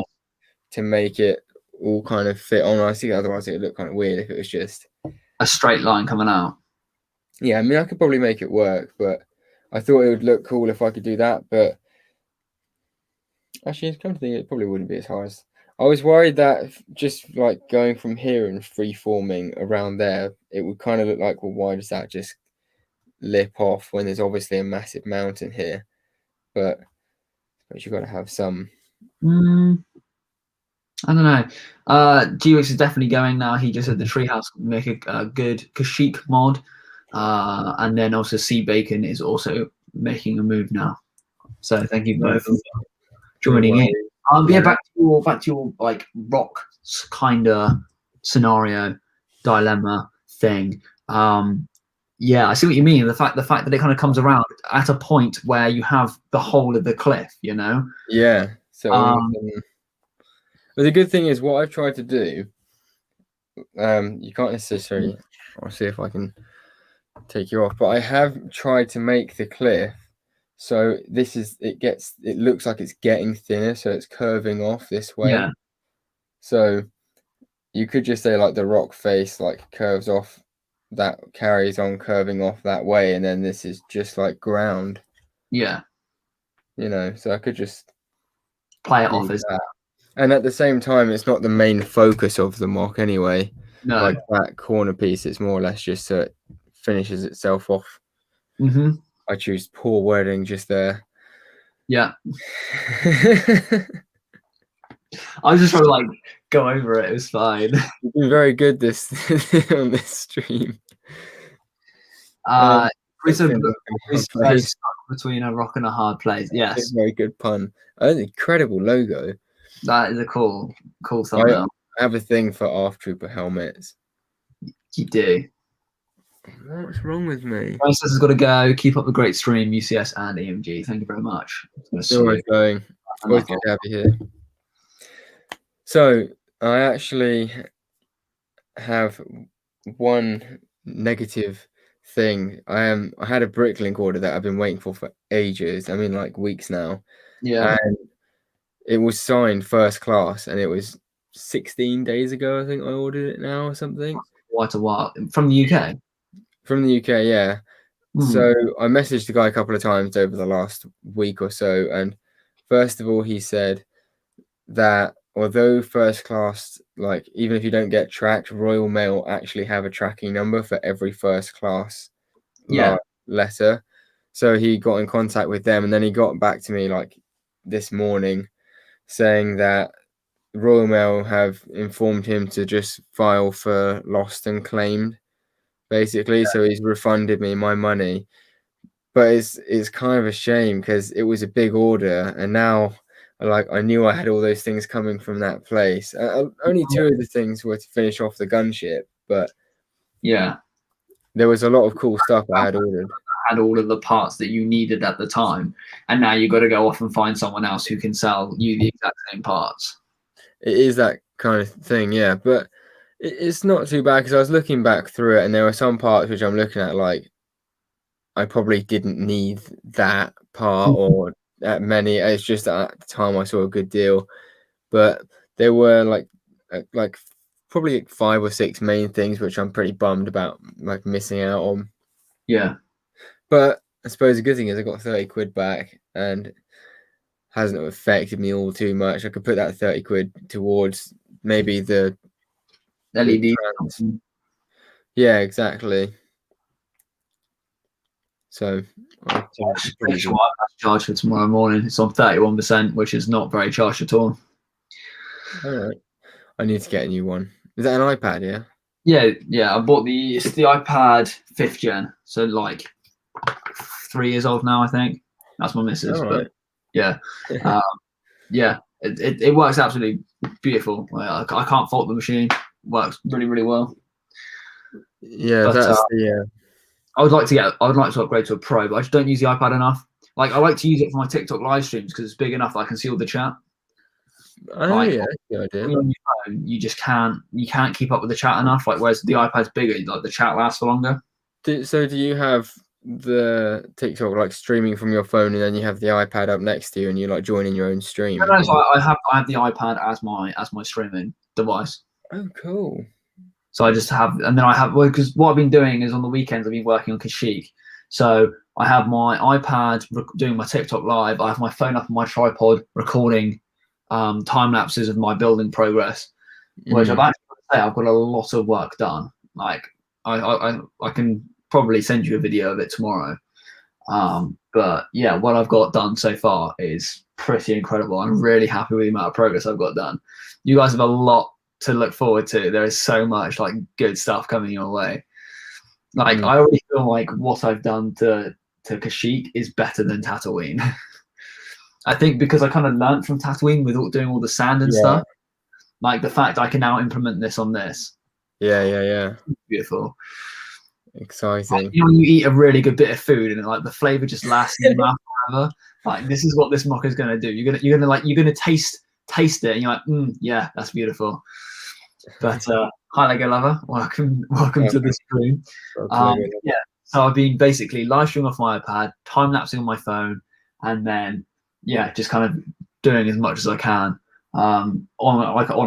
to make it all kind of fit on. I see, otherwise it would look kind of weird if it was just a straight line coming out. Yeah, I mean, I could probably make it work, but I thought it would look cool if I could do that. But actually, come to think, it probably wouldn't be as hard as I was worried that just like going from here and free forming around there, it would kind of look like, well, why does that just lip off when there's obviously a massive mountain here? But you've got to have some. I don't know. GWix is definitely going now. He just said the treehouse would make a good Kashyyyk mod. And then also C Bacon is also making a move now. So thank you both for joining in. Yeah, back to your like rock kind of scenario dilemma thing. Yeah, I see what you mean. The fact that it kind of comes around at a point where you have the whole of the cliff, you know? Yeah. So but the good thing is what I've tried to do, you can't necessarily, I'll see if I can take you off, but I have tried to make the cliff so it looks like it's getting thinner, so it's curving off this way. Yeah. So you could just say like the rock face like curves off, that carries on curving off that way, and then this is just like ground. Yeah. You know, so I could just play it off as that. And at the same time, it's not the main focus of the mock anyway. No. Like that corner piece, it's more or less just so it finishes itself off. Mm-hmm. I choose poor wording just there. Yeah. I was just trying to like go over it. It was fine. You've been very good this on this stream. It's a Place. stuck between a rock and a hard place. Yes, It's a very good pun. An incredible logo. that is a cool I thumbnail. have a thing for ARF Trooper helmets. You do. What's wrong with me? Francis has got to go. Keep up the great stream, UCS and EMG. Thank you very much. Still going. Always good to have you here. So I actually have one negative thing. I had a Bricklink order that I've been waiting for ages. I mean, like weeks now. Yeah. And it was signed first class, and it was 16 days ago. I think I ordered it now or something. Quite a while from the UK. From the UK, yeah. So I messaged the guy a couple of times over the last week or so, and first of all, he said that although first class, like even if you don't get tracked, Royal Mail actually have a tracking number for every first class letter. So he got in contact with them, and then he got back to me like this morning saying that Royal Mail have informed him to just file for lost and claimed, basically. So he's refunded me my money. But it's kind of a shame because it was a big order, and now like I knew I had all those things coming from that place. Only two of the things were to finish off the gunship, but yeah, there was a lot of cool stuff I had ordered. Had all of the parts that you needed at the time, and now you've got to go off and find someone else who can sell you the exact same parts. It is that kind of thing, yeah. But it's not too bad because I was looking back through it, and there were some parts which I'm looking at like I probably didn't need that part or that many. It's just that at the time I saw a good deal, but there were like probably 5 or 6 main things which I'm pretty bummed about like missing out on. Yeah, but I suppose the good thing is I got 30 quid back and hasn't affected me all too much. I could put that 30 quid towards maybe the LED. Yeah, exactly. So I charge for tomorrow morning. It's on 31%, which is not very charged at all. All right. I need to get a new one. Is that an iPad? Yeah. I bought the iPad 5th gen, so like 3 years old now, I think. That's my missus, but yeah, yeah, it works absolutely beautiful. I can't fault the machine. It works really, really well. Yeah, but, that's I would like to upgrade to a Pro, but I just don't use the iPad enough. Like I like to use it for my TikTok live streams because it's big enough that I can see all the chat. Yeah, good idea. On your phone, you just can't keep up with the chat enough. Like whereas the iPad's bigger, like the chat lasts for longer. So do you have the TikTok like streaming from your phone, and then you have the iPad up next to you, and you like joining your own stream? No, so I have the iPad as my streaming device. Oh, cool. So I just have, and then I have, because what I've been doing is on the weekends I've been working on Kashyyyk. So I have my iPad doing my TikTok live. I have my phone up on my tripod recording time lapses of my building progress, which I've actually got to say I've got a lot of work done. Like I can probably send you a video of it tomorrow. But yeah, what I've got done so far is pretty incredible. I'm really happy with the amount of progress I've got done. You guys have a lot to look forward to. There is so much like good stuff coming your way. Like I already feel like what I've done to Kashyyyk is better than Tatooine. I think because I kind of learned from Tatooine with doing all the sand and stuff. Like the fact I can now implement this on this. Yeah. Beautiful. Exciting. Like, you know, when you eat a really good bit of food and like the flavor just lasts in your mouth forever. Like this is what this mock is gonna do. You're gonna taste it and you're like, yeah, that's beautiful. But hi Lego lover, welcome to the stream. Yeah, so I've been basically live streaming off my iPad, time lapsing on my phone, and then just kind of doing as much as I can on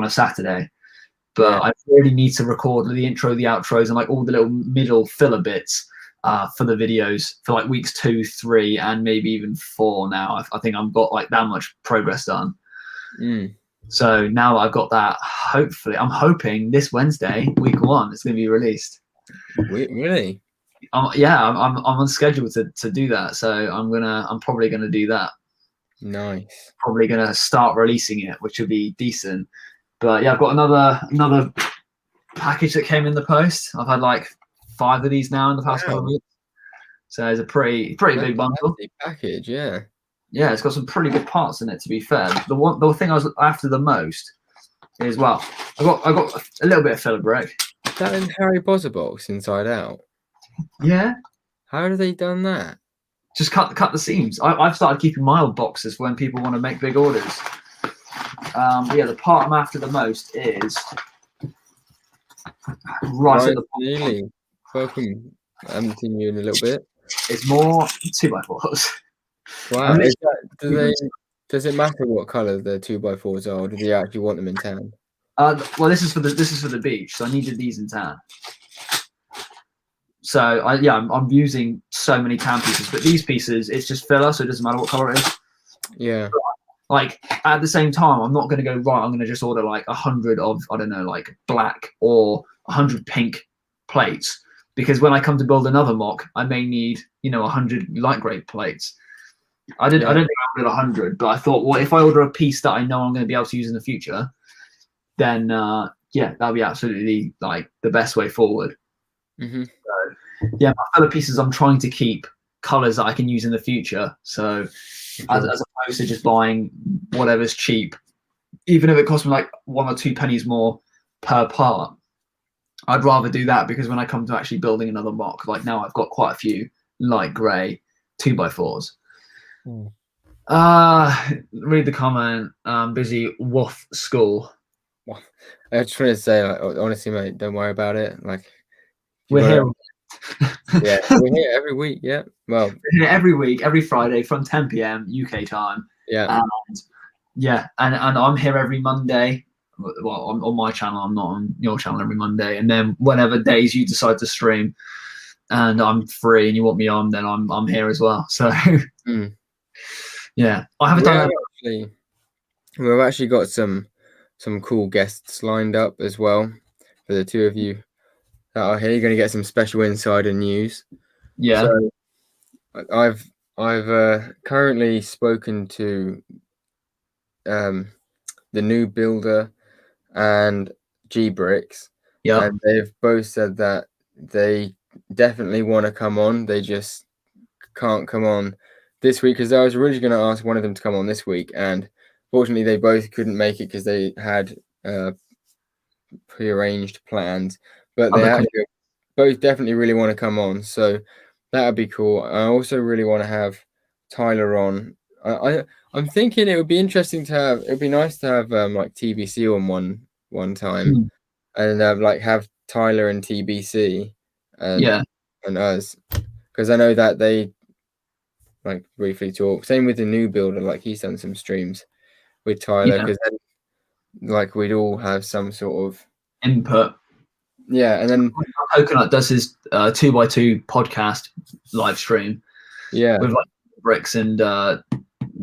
a Saturday. But I really need to record the intro, the outros, and like all the little middle filler bits for the videos for like weeks 2, 3, and maybe even 4 now. I think I've got like that much progress done. So now I've got that. Hopefully, I'm hoping this Wednesday, week 1, it's going to be released. Really? Yeah, I'm on schedule to do that. So I'm probably gonna do that. Nice. Probably gonna start releasing it, which would be decent. But yeah, I've got another package that came in the post. I've had like 5 of these now in the past couple of weeks. So it's a pretty big bundle. Package, yeah. Yeah, it's got some pretty good parts in it. To be fair, the thing I was after the most is, well, I got a little bit of filler brick. Is that in Harry Potter box inside out? Yeah. How have they done that? Just cut the seams. I've started keeping my old boxes for when people want to make big orders. But yeah, the part I'm after the most is right at the nearly. Welcome. I haven't seen you in a little bit. It's more 2x4s. Wow. Does it matter what colour the 2x4s are, or do they actually want them in tan? Well, this is for the beach, so I needed these in tan. So I'm using so many tan pieces, but these pieces, it's just filler, so it doesn't matter what colour it is. Yeah. Like at the same time, I'm not going to go right. I'm going to just order like 100 of, I don't know, like black or 100 pink plates, because when I come to build another mock, I may need 100 light grey plates. I don't think I ordered 100, but I thought, well, if I order a piece that I know I'm going to be able to use in the future, then that'll be absolutely like the best way forward. Mm-hmm. So, yeah, my filler pieces, I'm trying to keep colours that I can use in the future. So as opposed to just buying whatever's cheap, even if it costs me like 1 or 2 pennies more per part, I'd rather do that, because when I come to actually building another mock, like now I've got quite a few light grey 2x4s. Read the comment. Busy Woof School. I just want to say, like, honestly, mate, don't worry about it. Like, we're here. Yeah, we're here every week. Yeah, well, we're here every week, every Friday from 10 p.m. UK time. Yeah, and I'm here every Monday. Well, on my channel, I'm not on your channel every Monday. And then whenever days you decide to stream, and I'm free, and you want me on, then I'm here as well. So. Yeah, I haven't done that. We've actually got some cool guests lined up as well for the 2 of you that are here. You're going to get some special insider news. Yeah. So I've currently spoken to the New Builder and G Bricks. Yeah. And they've both said that they definitely want to come on. They just can't come on this week, because I was originally going to ask one of them to come on this week, and fortunately they both couldn't make it because they had prearranged plans. But they actually both definitely really want to come on, so that would be cool. I also really want to have Tyler on. I'm thinking it would be interesting to have. It would be nice to have like TBC on one time, and like have Tyler and TBC and us, because I know that they like briefly talk. Same with the New Builder, like he's done some streams with Tyler, because then like we'd all have some sort of input. Yeah, and then Coconut does his 2x2 podcast live stream. Yeah, with like Bricks and the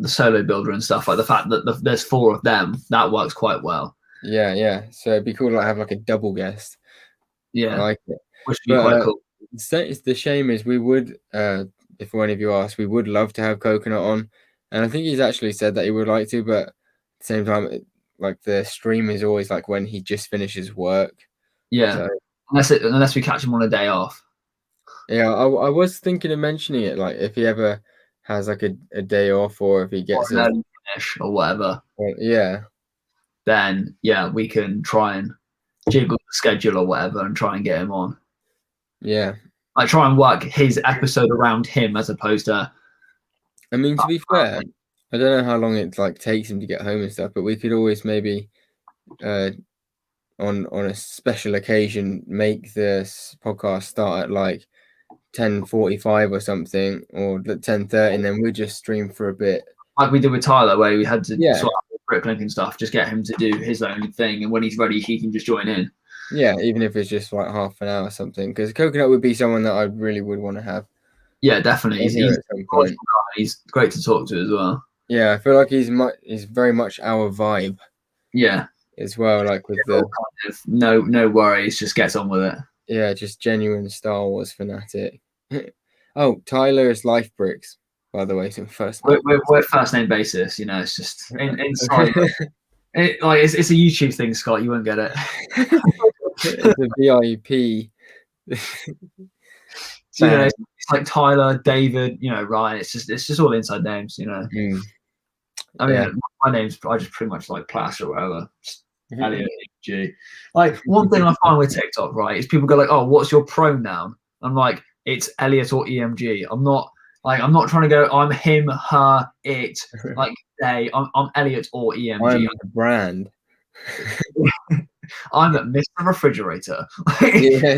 Solo Builder and stuff. Like the fact that there's 4 of them, that works quite well. Yeah. So it'd be cool to like have like a double guest. Yeah, I like it. Which would be quite cool. It's the shame is we would, if one of you asked, we would love to have Coconut on, and I think he's actually said that he would like to, but at the same time, like the stream is always like when he just finishes work. Yeah, so, unless we catch him on a day off. Yeah, I was thinking of mentioning it, like if he ever has like a day off, or if he gets an early finish or whatever. Yeah. Then we can try and jiggle the schedule or whatever and try and get him on. Yeah. I try and work his episode around him, as opposed to. I mean, to be fair, I don't know how long it like takes him to get home and stuff, but we could always maybe on a special occasion make this podcast start at like 10:45 or something, or 10:30, and then we just stream for a bit, like we did with Tyler, where we had to swap Bricklink and stuff, just get him to do his own thing, and when he's ready he can just join in. Yeah, even if it's just like half an hour or something, because Coconut would be someone that I really would want to have. Yeah, definitely. He's great to talk to as well. Yeah, I feel like he's very much our vibe. Yeah. as well, like with the kind of no worries, just gets on with it. Yeah, just genuine Star Wars fanatic. Oh, Tyler is Life Bricks, by the way, some first name. We're first name basis, you know. It's just inside. It's a YouTube thing, Scott. You won't get it. It's a VIP. So, you know, it's like Tyler, David, you know, Ryan. It's just all inside names, you know. I mean, my name's I just pretty much like Plash or whatever. Elliot, G. Like one thing I find with TikTok, right, is people go like, "Oh, what's your pronoun?" I'm like, "It's Elliot or EMG." I'm not trying to go. I'm him, her, it, like they. I'm Elliot or EMG. I'm the brand. I'm Mr. Refrigerator. Yeah.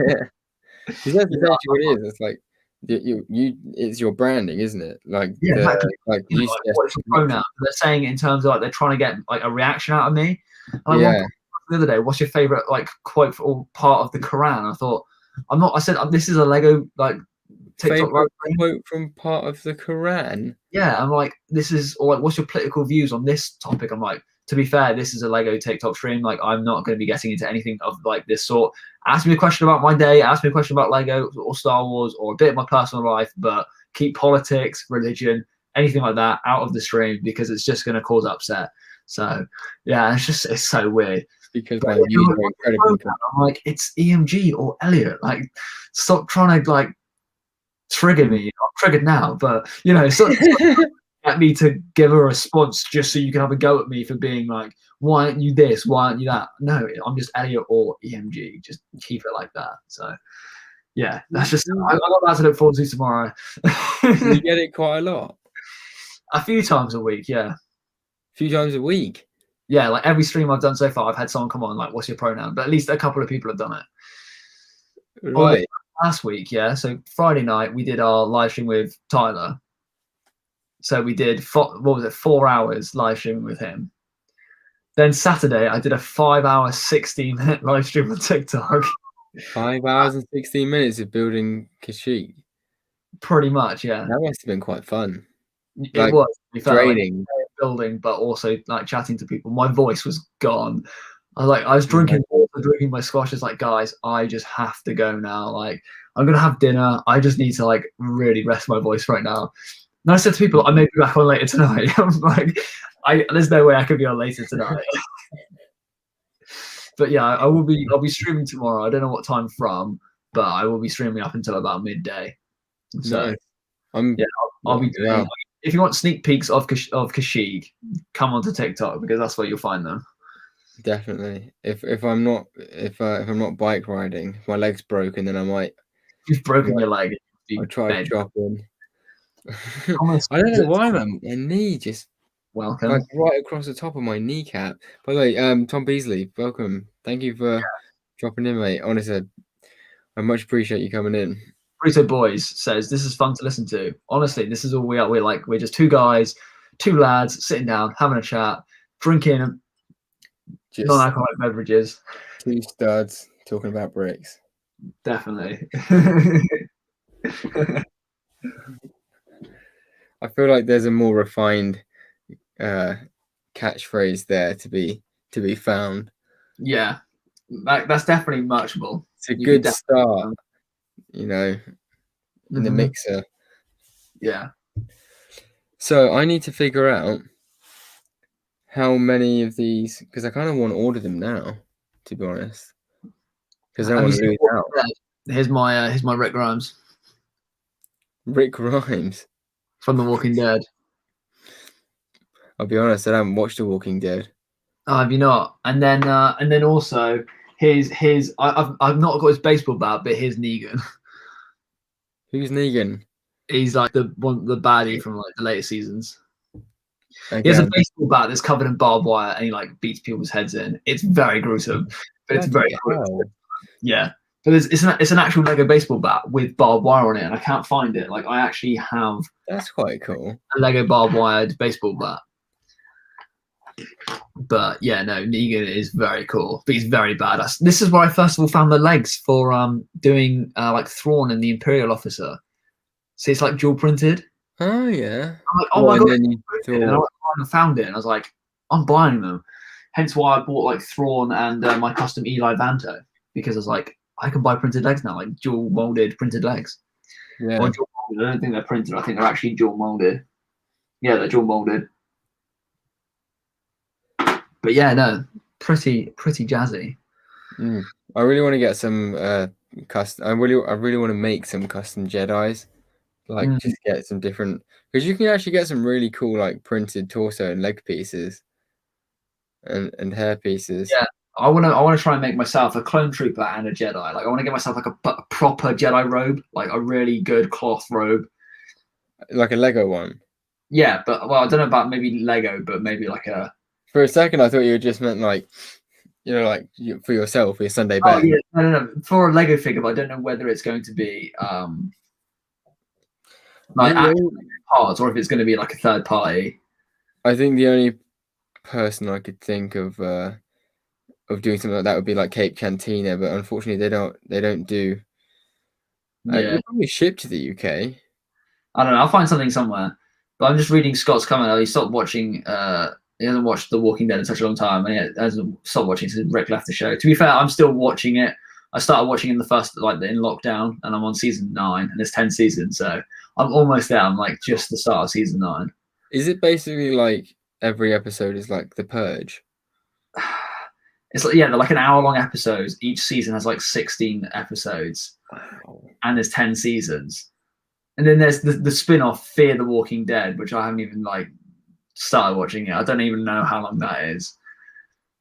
Because that's essentially what it is. It's like you it's your branding, isn't it? Like exactly. like you know, like, what's your pronoun? They're saying it in terms of like they're trying to get like a reaction out of me. And the other day, what's your favorite like quote or part of the Quran? I thought I said this is a Lego like TikTok quote from part of the Quran. Yeah, I'm like this is or like what's your political views on this topic? I'm like, to be fair, this is a Lego TikTok stream. Like I'm not going to be getting into anything of like this sort. Ask me a question about my day. Ask me a question about Lego or Star Wars or a bit of my personal life, but keep politics, religion, anything like that out of the stream because it's just going to cause upset. So yeah, it's so weird. Because my views are incredibly. I'm like, it's EMG or Elliot. Like, stop trying to like trigger me. I'm triggered now, but you know, so get me to give a response just so you can have a go at me for being like, why aren't you this? Why aren't you that? No, I'm just Elliot or EMG. Just keep it like that. So yeah, that's just I got that to look forward to tomorrow. You get it quite a lot. A few times a week, yeah. A few times a week. Yeah, like every stream I've done so far, I've had someone come on like, "What's your pronoun?" But at least a couple of people have done it. Right. Last week, yeah. So Friday night we did our live stream with Tyler. So we did 4 hours live streaming with him. Then Saturday I did a 5-hour, 16-minute live stream on TikTok. 5 hours and 16 minutes of building Kashyyyk. Pretty much, yeah. That must have been quite fun. It was draining. Like, building, but also like chatting to people. My voice was gone. I was drinking water, drinking my squash. It's like, guys, I just have to go now. Like, I'm gonna have dinner. I just need to like really rest my voice right now. And I said to people, I may be back on later tonight. I'm like, there's no way I could be on later tonight. But yeah, I'll be streaming tomorrow. I don't know what time from, but I will be streaming up until about midday. So nice. I'll be doing. Wow. If you want sneak peeks of Kashyyyk, come onto TikTok because that's where you'll find them. Definitely. If I'm not bike riding, if my leg's broken, then I might. You've broken your leg. I'll try to drop in. I don't know why my knee just like right across the top of my kneecap. By the way, Tom Beasley, welcome. Thank you for dropping in, mate. Honestly, I much appreciate you coming in. Burrito Boys says this is fun to listen to. Honestly, this is all we are. We're just two guys, two lads sitting down, having a chat, drinking non-alcoholic beverages. Two studs talking about bricks. Definitely. I feel like there's a more refined catchphrase there to be found. Yeah, that's definitely matchable. It's a good start, you know, in the mixer. Yeah. So I need to figure out how many of these, because I kind of want to order them now, to be honest. Because I don't want to lose out. Here's my Rick Grimes. Rick Grimes from The Walking Dead. I'll be honest, I haven't watched The Walking Dead. Oh, have you not? And then also his I've not got his baseball bat, but here's Negan. Who's Negan? He's like the baddie from like the later seasons. Again. He has a baseball bat that's covered in barbed wire, and he like beats people's heads in. It's very gruesome, but it's very cool. Yeah, but it's an actual Lego baseball bat with barbed wire on it, and I can't find it. Like I actually have. That's quite cool. A Lego barbed wired baseball bat. But yeah, no, Negan is very cool, but he's very badass. This is where I first of all found the legs for doing like Thrawn and the Imperial Officer. So it's like dual printed. Oh yeah. I'm like, oh my god! And I found it, and I was like, I'm buying them. hence why I bought like Thrawn and my custom Eli Vanto, because I was like, I can buy printed legs now, like dual molded printed legs. Yeah. Or dual molded. I don't think they're printed. I think they're actually dual molded. Yeah, they're dual molded. But yeah, no, pretty jazzy. I really want to get some custom. I really want to make some custom Jedis. Like just get some different, because you can actually get some really cool like printed torso and leg pieces and hair pieces. Yeah, I want to try and make myself a clone trooper and a Jedi. Like I want to get myself like a proper Jedi robe, like a really good cloth robe. Like a Lego one. Yeah, but well, I don't know about maybe Lego, but maybe like a. For a second, I thought you just meant like, like for yourself, for your Sunday Oh best. yeah, no, for a Lego figure, but I don't know whether it's going to be like parts or if it's going to be like a third party. I think the only person I could think of doing something like that would be like Cape Cantina, but unfortunately they don't do. Yeah, They probably ship to the UK. I don't know. I'll find something somewhere. But I'm just reading Scott's comment. He stopped watching. He hasn't watched The Walking Dead in such a long time, and he hasn't stopped watching since Rick left the show. To be fair, I'm still watching it. I started watching in the first, like in lockdown, and I'm on season 9, and there's 10 seasons, so I'm almost there. I'm like just the start of season 9. Is it basically like every episode is like The Purge? It's like, yeah, they're like an hour-long episodes. Each season has like 16 episodes, and there's 10 seasons. And then there's the spin-off Fear the Walking Dead, which I haven't even like started watching yet. I don't even know how long that is.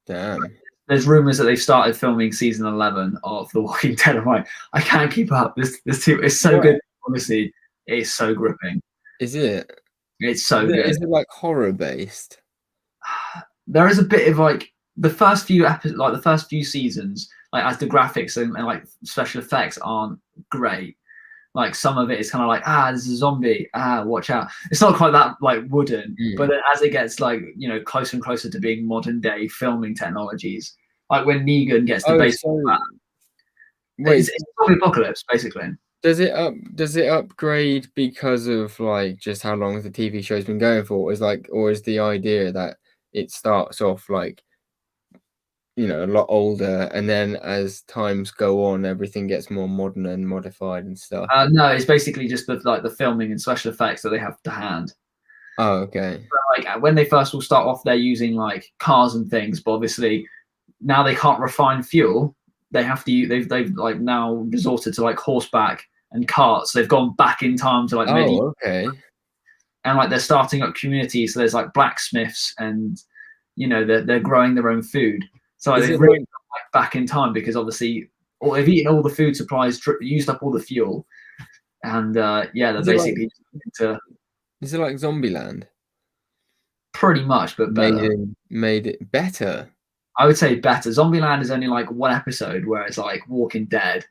Damn. There's rumors that they've started filming season 11 of The Walking Dead. I'm like, I can't keep up. This team is so good. Honestly, it is so gripping. Is it? It's so good. Is it like horror based? There is a bit of like the first few episodes, like the first few seasons, like as the graphics and like special effects aren't great. Like some of it is kind of like, there's a zombie, watch out. It's not quite that like wooden, but then as it gets like, closer and closer to being modern day filming technologies, like when Negan gets the base, it's zombie apocalypse basically. Does it upgrade because of like just how long the TV show's been going for? Or is the idea that it starts off like a lot older, and then as times go on, everything gets more modern and modified and stuff? No, it's basically just the filming and special effects that they have to hand. Oh, okay. So, like when they first will start off, they're using like cars and things, but obviously now they can't refine fuel. They have to. They've like now resorted to like horseback and carts. They've gone back in time to like medieval. Okay. And like they're starting up communities. So there's like blacksmiths, and they're growing their own food. So they've really gone back in time because obviously they've eaten all the food supplies, used up all the fuel, and they're basically Is it like Zombieland? Pretty much, but better. Made it better. I would say better. Zombieland is only like one episode, whereas like Walking Dead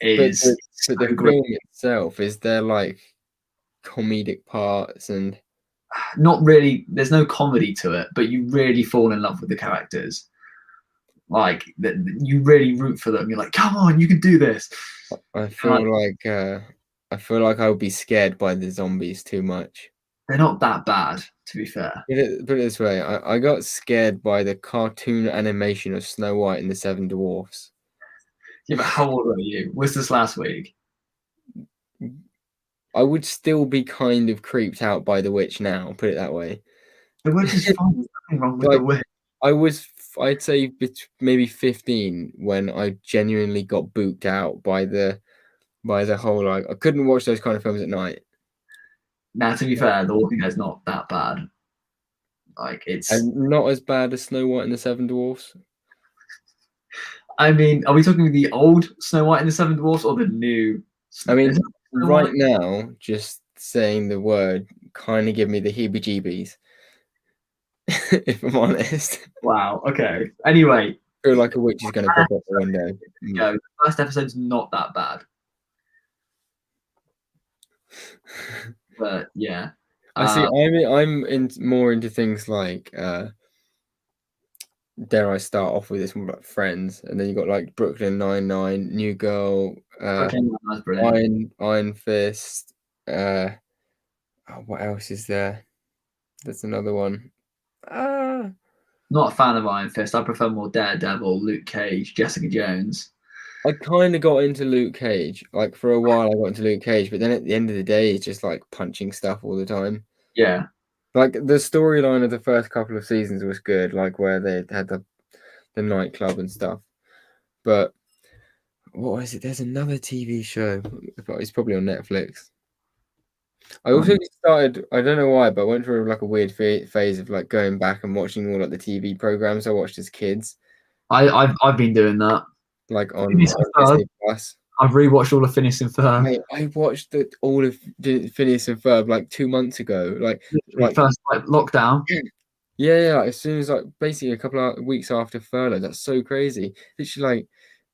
is. But the film itself, is there like comedic parts and? Not really. There's no comedy to it, but you really fall in love with the characters. Like you really root for them. You're like, come on, you can do this. I feel like I would be scared by the zombies too much. They're not that bad, to be fair. Put it this way, I got scared by the cartoon animation of Snow White and the Seven Dwarfs. Yeah, but how old were you? Was this last week? I would still be kind of creeped out by the witch now, put it that way. The witch is fine. There's nothing wrong with the witch. I'd say maybe 15 when I genuinely got booked out by the whole, like, I couldn't watch those kind of films at night. Now, to be fair, The Walking Dead's not that bad. Like, it's... And not as bad as Snow White and the Seven Dwarfs? I mean, are we talking the old Snow White and the Seven Dwarfs or the new? I mean, right now, just saying the word kind of give me the heebie-jeebies, if I'm honest. Wow, okay. Anyway. I feel like a witch is going to pop up the window. Yeah, the first episode's not that bad. But, yeah. I see. I'm more into things like, dare I start off with this one, like Friends, and then you got like Brooklyn Nine-Nine, New Girl, Iron Fist. What else is there? There's another one. Not a fan of Iron Fist. I prefer more Daredevil, Luke Cage, Jessica Jones. I kind of got into Luke Cage. Like for a while, I got into Luke Cage, but then at the end of the day, it's just like punching stuff all the time. Yeah. Like the storyline of the first couple of seasons was good, like where they had the nightclub and stuff. But what is it? There's another TV show, but it's probably on Netflix. I also started, I don't know why, but I went through like a weird phase of like going back and watching all like the TV programs I watched as kids, I've been doing that. like Phineas and on Ferb. Disney Plus. I've rewatched all of Phineas and Ferb. Mate, I watched all of Phineas and Ferb like 2 months ago. Literally Like first like lockdown. yeah, like, as soon as like basically a couple of weeks after furlough. That's so crazy. Literally like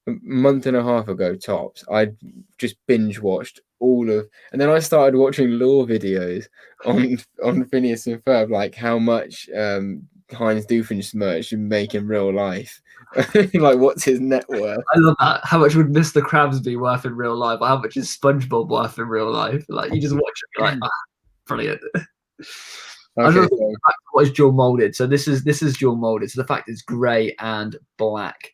a month and a half ago tops. I just binge watched all of, and then I started watching lore videos on Phineas and Ferb, like how much Heinz Doofenshmirtz should make in real life. Like, what's his net worth? I love that. How much would Mr. Krabs be worth in real life? How much is SpongeBob worth in real life? Like you just watch it, you're like, ah, brilliant. I don't Okay, know so what is dual molded. So this is dual molded. So the fact it's grey and black.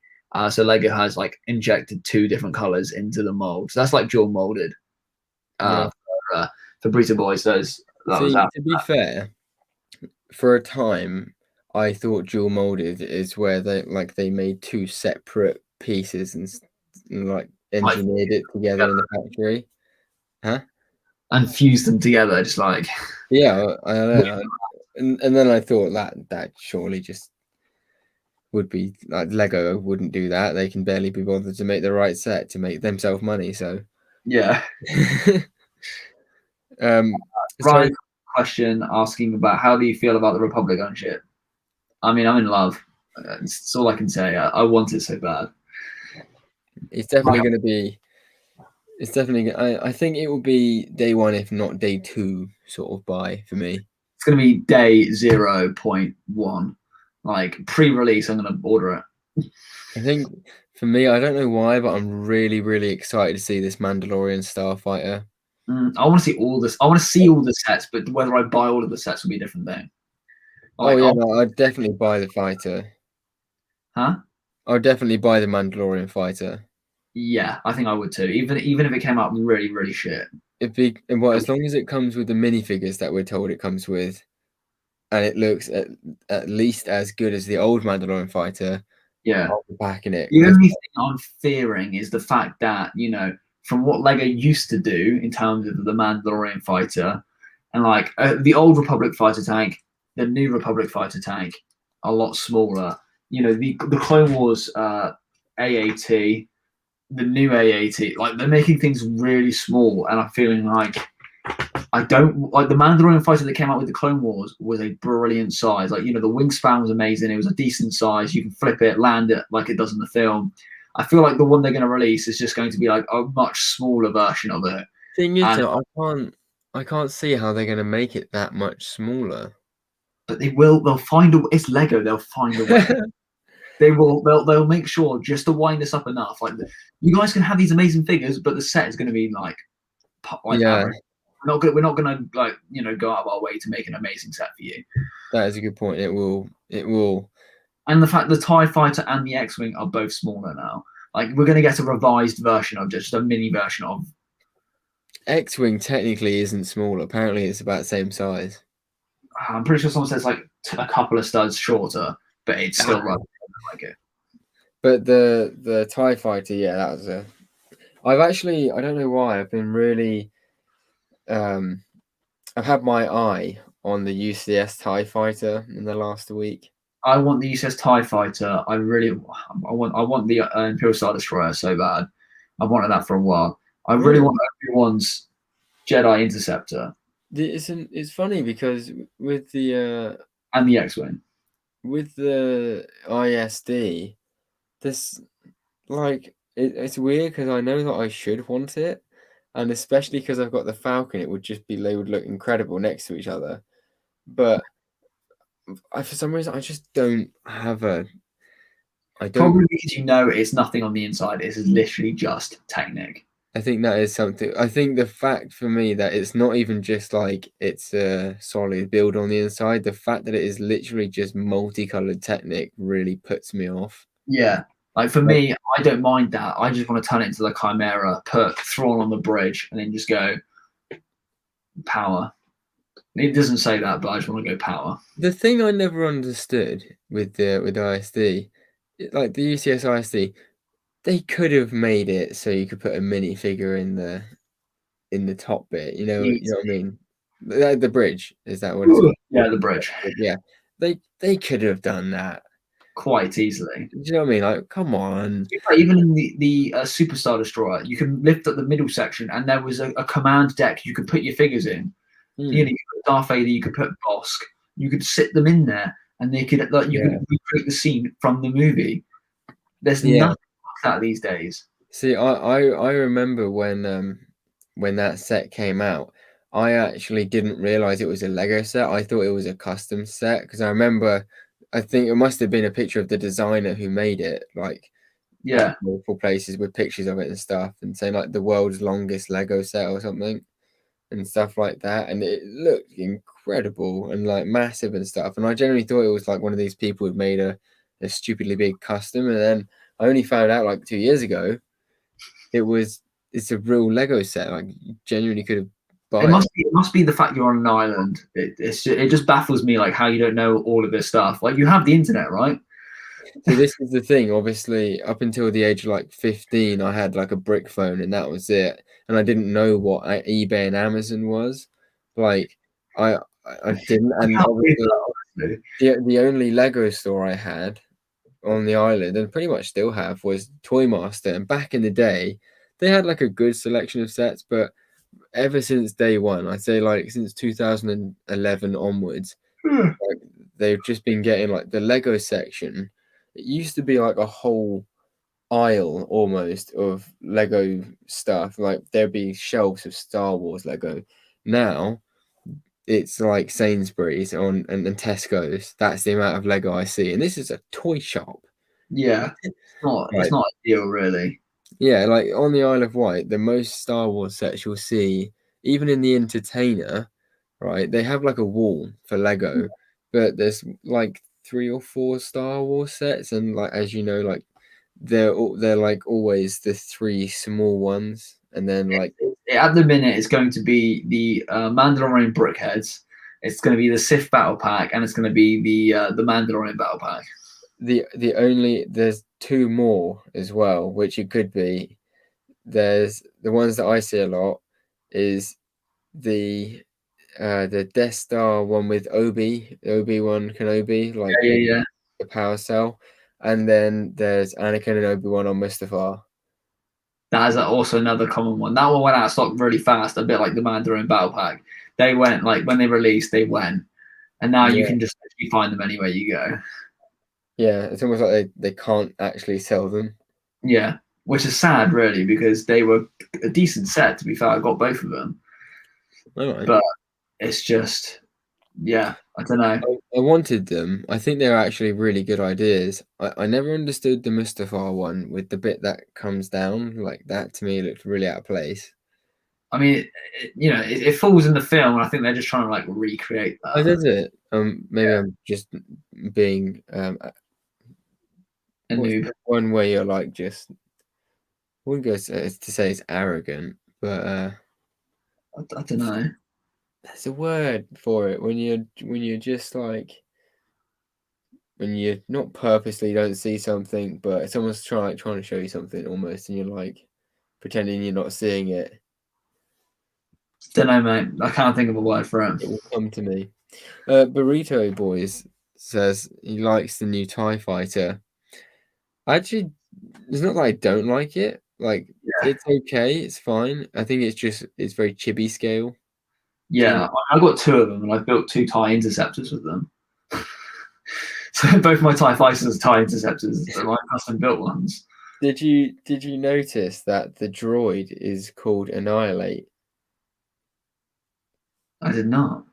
So Lego has like injected two different colors into the mold. So that's like dual molded. yeah. For Burrito Boys, that was See, out. to be fair, for a time, I thought dual molded is where they made two separate pieces and like Like engineered it together in the factory. Huh? and fuse them together, just like Yeah, I don't know. And then I thought that surely just would be like Lego wouldn't do that. They can barely be bothered to make the right set to make themselves money. So, yeah. um, so Ryan question asking about how do you feel about the Republic ownership? I mean, I'm in love. It's all I can say. I want it so bad. it's definitely going to be. It's definitely. I think it will be day one, if not day two, sort of buy for me. It's going to be day 0.1. Like pre-release, I'm going to order it. I think for me, I don't know why, but I'm really, really excited to see this Mandalorian Starfighter. I want to see all this. I want to see all the sets, but whether I buy all of the sets will be a different thing. Oh Like, yeah, no, I'd definitely buy the fighter. huh? I'd definitely buy the Mandalorian fighter. Yeah, I think I would too. Even if it came out really, really shit. It'd be well, as long as it comes with the minifigures that we're told it comes with, and it looks at least as good as the old Mandalorian fighter, Yeah. I'll be backing it. The only thing I'm fearing is the fact that, from what Lego used to do in terms of the Mandalorian fighter and like the old Republic fighter tank, the new Republic fighter tank, a lot smaller. The Clone Wars AAT, the new AAT, like they're making things really small, and I'm feeling like I don't like the Mandalorian fighter that came out with the Clone Wars was a brilliant size. Like, the wingspan was amazing. It was a decent size. You can flip it, land it like it does in the film. I feel like the one they're going to release is just going to be like a much smaller version of it. Thing is, And though, I can't see how they're going to make it that much smaller. but they'll find a. It's Lego. They'll find a way. They'll make sure just to wind this up enough. Like you guys can have these amazing figures, but the set is going to be like Yeah, average. We're not gonna like go out of our way to make an amazing set for you. that is a good point. It will. And the fact the TIE Fighter and the X-Wing are both smaller now. Like we're gonna get a revised version of just a mini version of X-wing technically isn't small. Apparently, it's about the same size. I'm pretty sure someone says like a couple of studs shorter, but it's still like it. But the TIE fighter, yeah, that was a. I don't know why I've been really I've had my eye on the UCS TIE fighter in the last week. I want the USS TIE Fighter. I want the Imperial Star Destroyer so bad. I've wanted that for a while. I really want Obi-Wan's Jedi Interceptor. It's funny because with the and the X-Wing. With the ISD, this it's weird because I know that I should want it, and especially because I've got the Falcon, it would just be they would look incredible next to each other. But for some reason, I just don't have a. I don't. Probably because it's nothing on the inside. This is literally just Technic. I think that is something. I think the fact for me that it's not even just like it's a solid build on the inside, the fact that it is literally just multicolored Technic really puts me off. Yeah. Like for Like, me, I don't mind that. I just want to turn it into the Chimera, put Thrawn on the bridge, and then just go power. It doesn't say that, but I just want to go power. the thing I never understood with ISD, like the UCS ISD, they could have made it so you could put a minifigure in the top bit. You know what I Easy. mean? The bridge, is that what it's called? Yeah, the bridge. Yeah, they could have done that. Quite easily. Do you know what I mean? Like, come on. Even in the Superstar Destroyer, you can lift up the middle section, and there was a command deck you could put your figures in. You Mm, know, you could put Darth Vader, you could put Bosk, you could sit them in there, and they could like you yeah, could recreate the scene from the movie. There's yeah. nothing like that these days. See, I remember when that set came out, I actually didn't realize it was a Lego set. I thought it was a custom set because I remember, I think it must have been a picture of the designer who made it, like Yeah, multiple places with pictures of it and stuff, and saying like the world's longest Lego set or something and stuff like that. And it looked incredible and like massive and stuff. And I generally thought it was like one of these people who'd made a stupidly big custom. And then I only found out like 2 years ago it was it's a real Lego set. Like you genuinely could have buy it. it must be the fact you're on an island. It just baffles me like how you don't know all of this stuff. Like you have the internet, right? So this is the thing. Obviously, up until the age of like 15, I had like a brick phone, and that was it. And I didn't know what eBay and Amazon was. Like I didn't. I And can't believe obviously, that, honestly. the only Lego store I had on the island, and pretty much still have, was Toy Master. And back in the day, they had like a good selection of sets, but ever since day one, I'd say like since 2011 onwards, Hmm. like they've just been getting like the Lego section. It used to be like a whole aisle almost of Lego stuff. Like there'd be shelves of Star Wars Lego. Now it's like Sainsbury's and Tesco's. That's the amount of Lego I see. And this is a toy shop. Yeah, it's Right. not ideal, really. Yeah, like on the Isle of Wight, the most Star Wars sets you'll see, even in the entertainer, right? They have like a wall for Lego, but there's like three or four Star Wars sets, and like as you know, like they're like always the three small ones, and then like At the minute, it's going to be the Mandalorian Brickheads. It's going to be the Sith Battle Pack, and it's going to be the Mandalorian Battle Pack. there's two more as well, which it could be. There's the ones that I see a lot is the the Death Star one with Obi-Wan Kenobi, like Yeah, yeah, yeah. the power cell, and then there's Anakin and Obi-Wan on Mustafar. That is also another common one. That one went out of stock really fast, a bit like the Mandalorian Battle Pack. They went like when they released, they went, and now you Yeah, can just actually find them anywhere you go. yeah, it's almost like they can't actually sell them. Yeah, which is sad, really, because they were a decent set. To be fair, I got both of them, All right. but it's just, yeah, I don't know. I wanted them. I think they're actually really good ideas. I never understood the Mustafar one with the bit that comes down. Like that to me looked really out of place. I mean, it falls in the film, and I think they're just trying to like recreate Oh, that. does it? Maybe Yeah, I'm just being a what's noob. the one where you're like just I wouldn't go to say it's arrogant, but I don't know. there's a word for it when you're just like when you not purposely don't see something, but someone's trying to show you something almost, and you're like pretending you're not seeing it. Don't know, mate. I can't think of a word for it. It will come to me. Burrito Boys says he likes the new TIE fighter. Actually, it's not that I don't like it. Like Yeah, it's okay, it's fine. I think it's very chibi scale. Do you know? yeah. I got two of them, and I built two tie interceptors with them. So both my tie fighters are tie interceptors. They're my custom built ones. Did you notice that the droid is called Annihilate? I did not.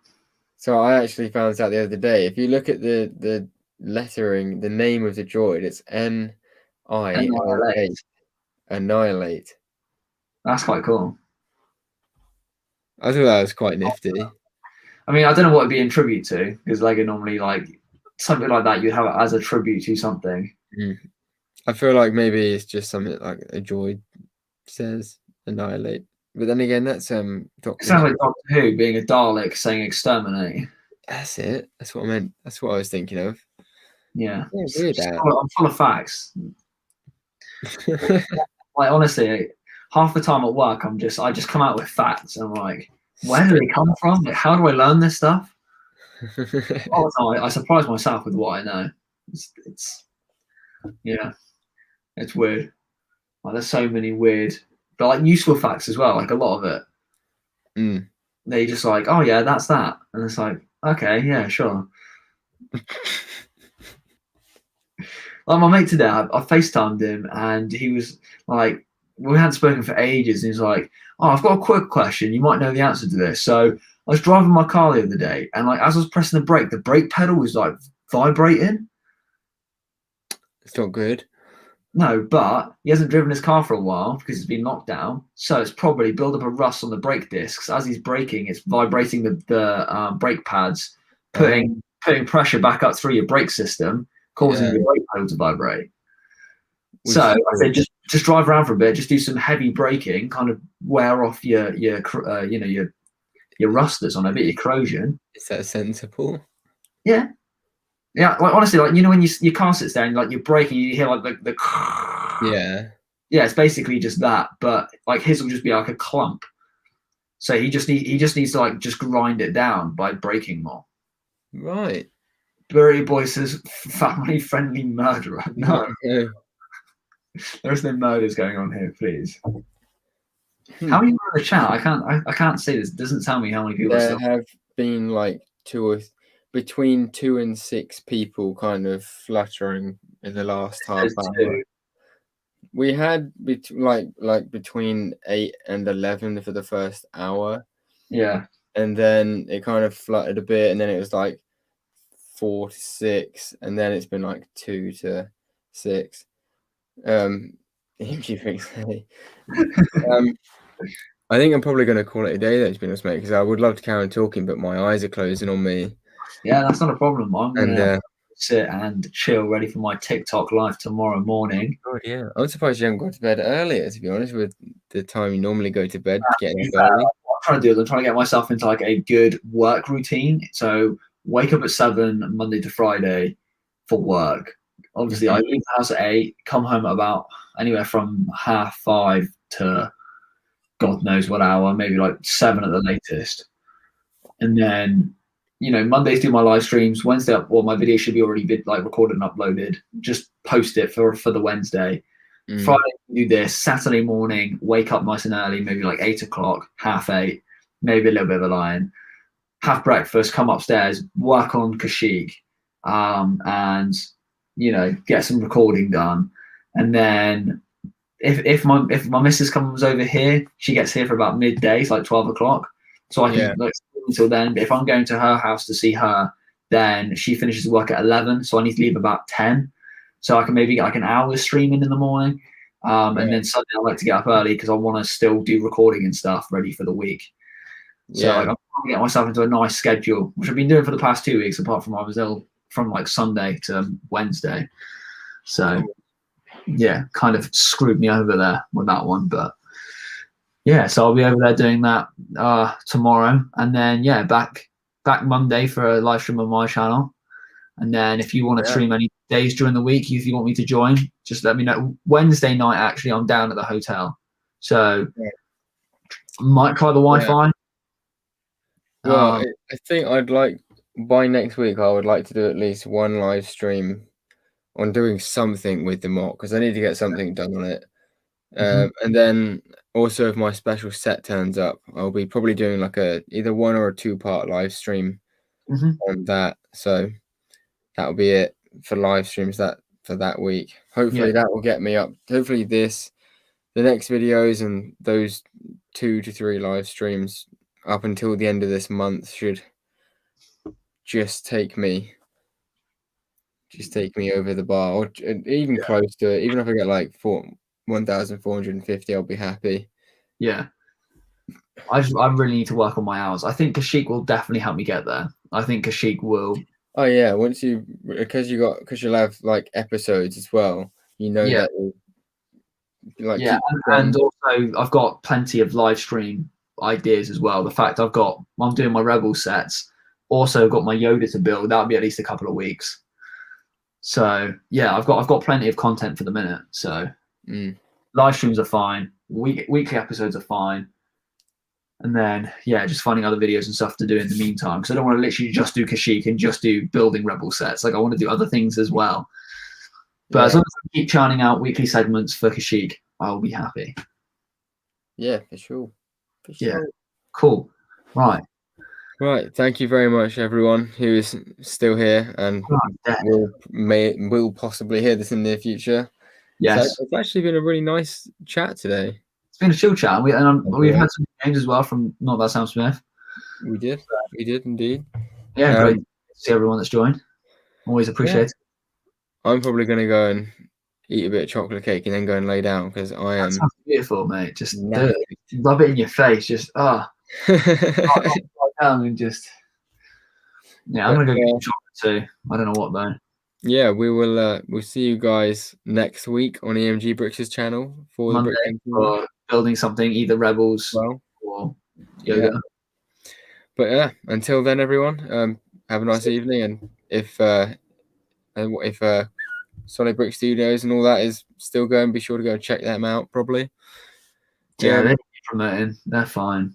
So I actually found this out the other day. If you look at the lettering, the name of the droid, it's Annihilate. NILA, Annihilate. That's quite cool. I thought that was quite nifty. I mean, I don't know what it'd be in tribute to, because Lego normally like something like that you'd have it as a tribute to something. I feel like maybe it's just something like a droid says annihilate. But then again, that's It Doctor sounds Who. like Doctor Who being a Dalek saying exterminate. That's it. That's what I meant. That's what I was thinking of. Yeah, Weird that. I'm full of facts. Like honestly, half the time at work, I just come out with facts. And I'm like, where do they come from? Like, how do I learn this stuff? All the time, I surprise myself with what I know. It's yeah, it's weird. Like, there's so many weird, but like useful facts as well. Like a lot of it, they just like, oh yeah, that's that, and it's like, okay, yeah, sure. Like my mate today, I FaceTimed him, and he was like, we hadn't spoken for ages, and he's like, oh, I've got a quick question. You might know the answer to this. So I was driving my car the other day, and like as I was pressing the brake pedal was like vibrating. It's not good. No, but he hasn't driven his car for a while because it's been locked down. So it's probably built up a rust on the brake discs. As he's braking, it's vibrating the brake pads, putting pressure back up through your brake system, causing your brake pedal to vibrate. So I said, just drive around for a bit, just do some heavy braking, kind of wear off your rust that's on a bit, your corrosion. Is that sensible? Yeah. Yeah, like honestly, like when your car sits down, like you're braking, you hear like the yeah, it's basically just that, but like his will just be like a clump. So he just needs to like just grind it down by braking more. Right. Burry Boy says family friendly murderer. No, there's no murders going on here, please. How many are in the chat? I can't see this. It doesn't tell me how many people. There have been like between 2 and 6 people kind of fluttering in the last half hour. We had between 8 and 11 for the first hour. Yeah. And then it kind of fluttered a bit, and then it was like 4 to 6, and then it's been like 2 to 6. I think I'm probably going to call it a day, though, to be honest, mate, because I would love to carry on talking, but my eyes are closing on me. Yeah, that's not a problem. I'm gonna sit and chill, ready for my TikTok live tomorrow morning. God, yeah. I'm surprised you haven't gone to bed earlier, to be honest, with the time you normally go to bed. Getting up early. What I'm trying to do is I'm trying to get myself into like a good work routine. So wake up at 7 Monday to Friday for work. Obviously, I leave the house at 8, come home at about anywhere from 5:30 to God knows what hour, maybe like 7 at the latest. And then, Mondays do my live streams. Wednesday, well, my video should be already like recorded and uploaded. Just post it for the Wednesday. Friday, do this. Saturday morning, wake up nice and early, maybe like 8 o'clock, 8:30, maybe a little bit of a lie-in. Have breakfast, come upstairs, work on Kashyyyk, and get some recording done. And then if my missus comes over here, she gets here for about midday, it's like 12 o'clock. So I can until then. But if I'm going to her house to see her, then she finishes work at 11, so I need to leave about 10. So I can maybe get like an hour streaming in the morning. And then Sunday I like to get up early because I want to still do recording and stuff ready for the week. So I'm trying to get myself into a nice schedule, which I've been doing for the past 2 weeks, apart from I was ill from like Sunday to Wednesday. So yeah, kind of screwed me over there with that one. But yeah, so I'll be over there doing that tomorrow. And then back Monday for a live stream on my channel. And then if you want to stream any days during the week, if you want me to join, just let me know. Wednesday night, actually, I'm down at the hotel. So might try the Wi-Fi. Well, I think by next week, I would like to do at least one live stream on doing something with the mock, because I need to get something done on it. And then also, if my special set turns up, I'll be probably doing like either 1 or a 2-part live stream on that. So that'll be it for live streams for that week. Hopefully that will get me up. Hopefully the next videos and those 2 to 3 live streams up until the end of this month should just take me over the bar, or even close to it. Even if I get like 1,450, I'll be happy. Yeah. I really need to work on my hours. I think Kashyyyk will definitely help me get there. I think Kashyyyk will. Oh yeah, because you'll have like episodes as well. You know Yeah. that will like Yeah, keep you and trend. also I've got plenty of live stream ideas as well. The fact I'm doing my Rebel sets, also got my Yoda to build. That'll be at least a couple of weeks. So yeah, I've got plenty of content for the minute. So live streams are fine. Weekly episodes are fine. And then yeah, just finding other videos and stuff to do in the meantime, because I don't want to literally just do Kashyyyk and just do building Rebel sets. Like I want to do other things as well. But as long as I keep churning out weekly segments for Kashyyyk, I'll be happy. Yeah, for sure. Yeah, cool. Right. Thank you very much, everyone who is still here and will possibly hear this in the near future. Yes, so it's actually been a really nice chat today. It's been a chill chat. We've had some games as well from Not That Sam Smith. We did indeed. Yeah, great to see everyone that's joined. Always appreciate it. I'm probably going to go and eat a bit of chocolate cake and then go and lay down because I am. That sounds beautiful, mate. Just do it. Rub it in your face. Just and just I'm gonna go get chocolate too. I don't know what though. Yeah, we will. We'll see you guys next week on EMG Bricks' channel for Monday, the Brick for building something, either Rebels or Yoga. Yeah. But yeah, until then, everyone, have a nice evening. And if Solid Brick Studios and all that is still going, be sure to go check them out. Probably. Yeah, they're promoting. They're fine.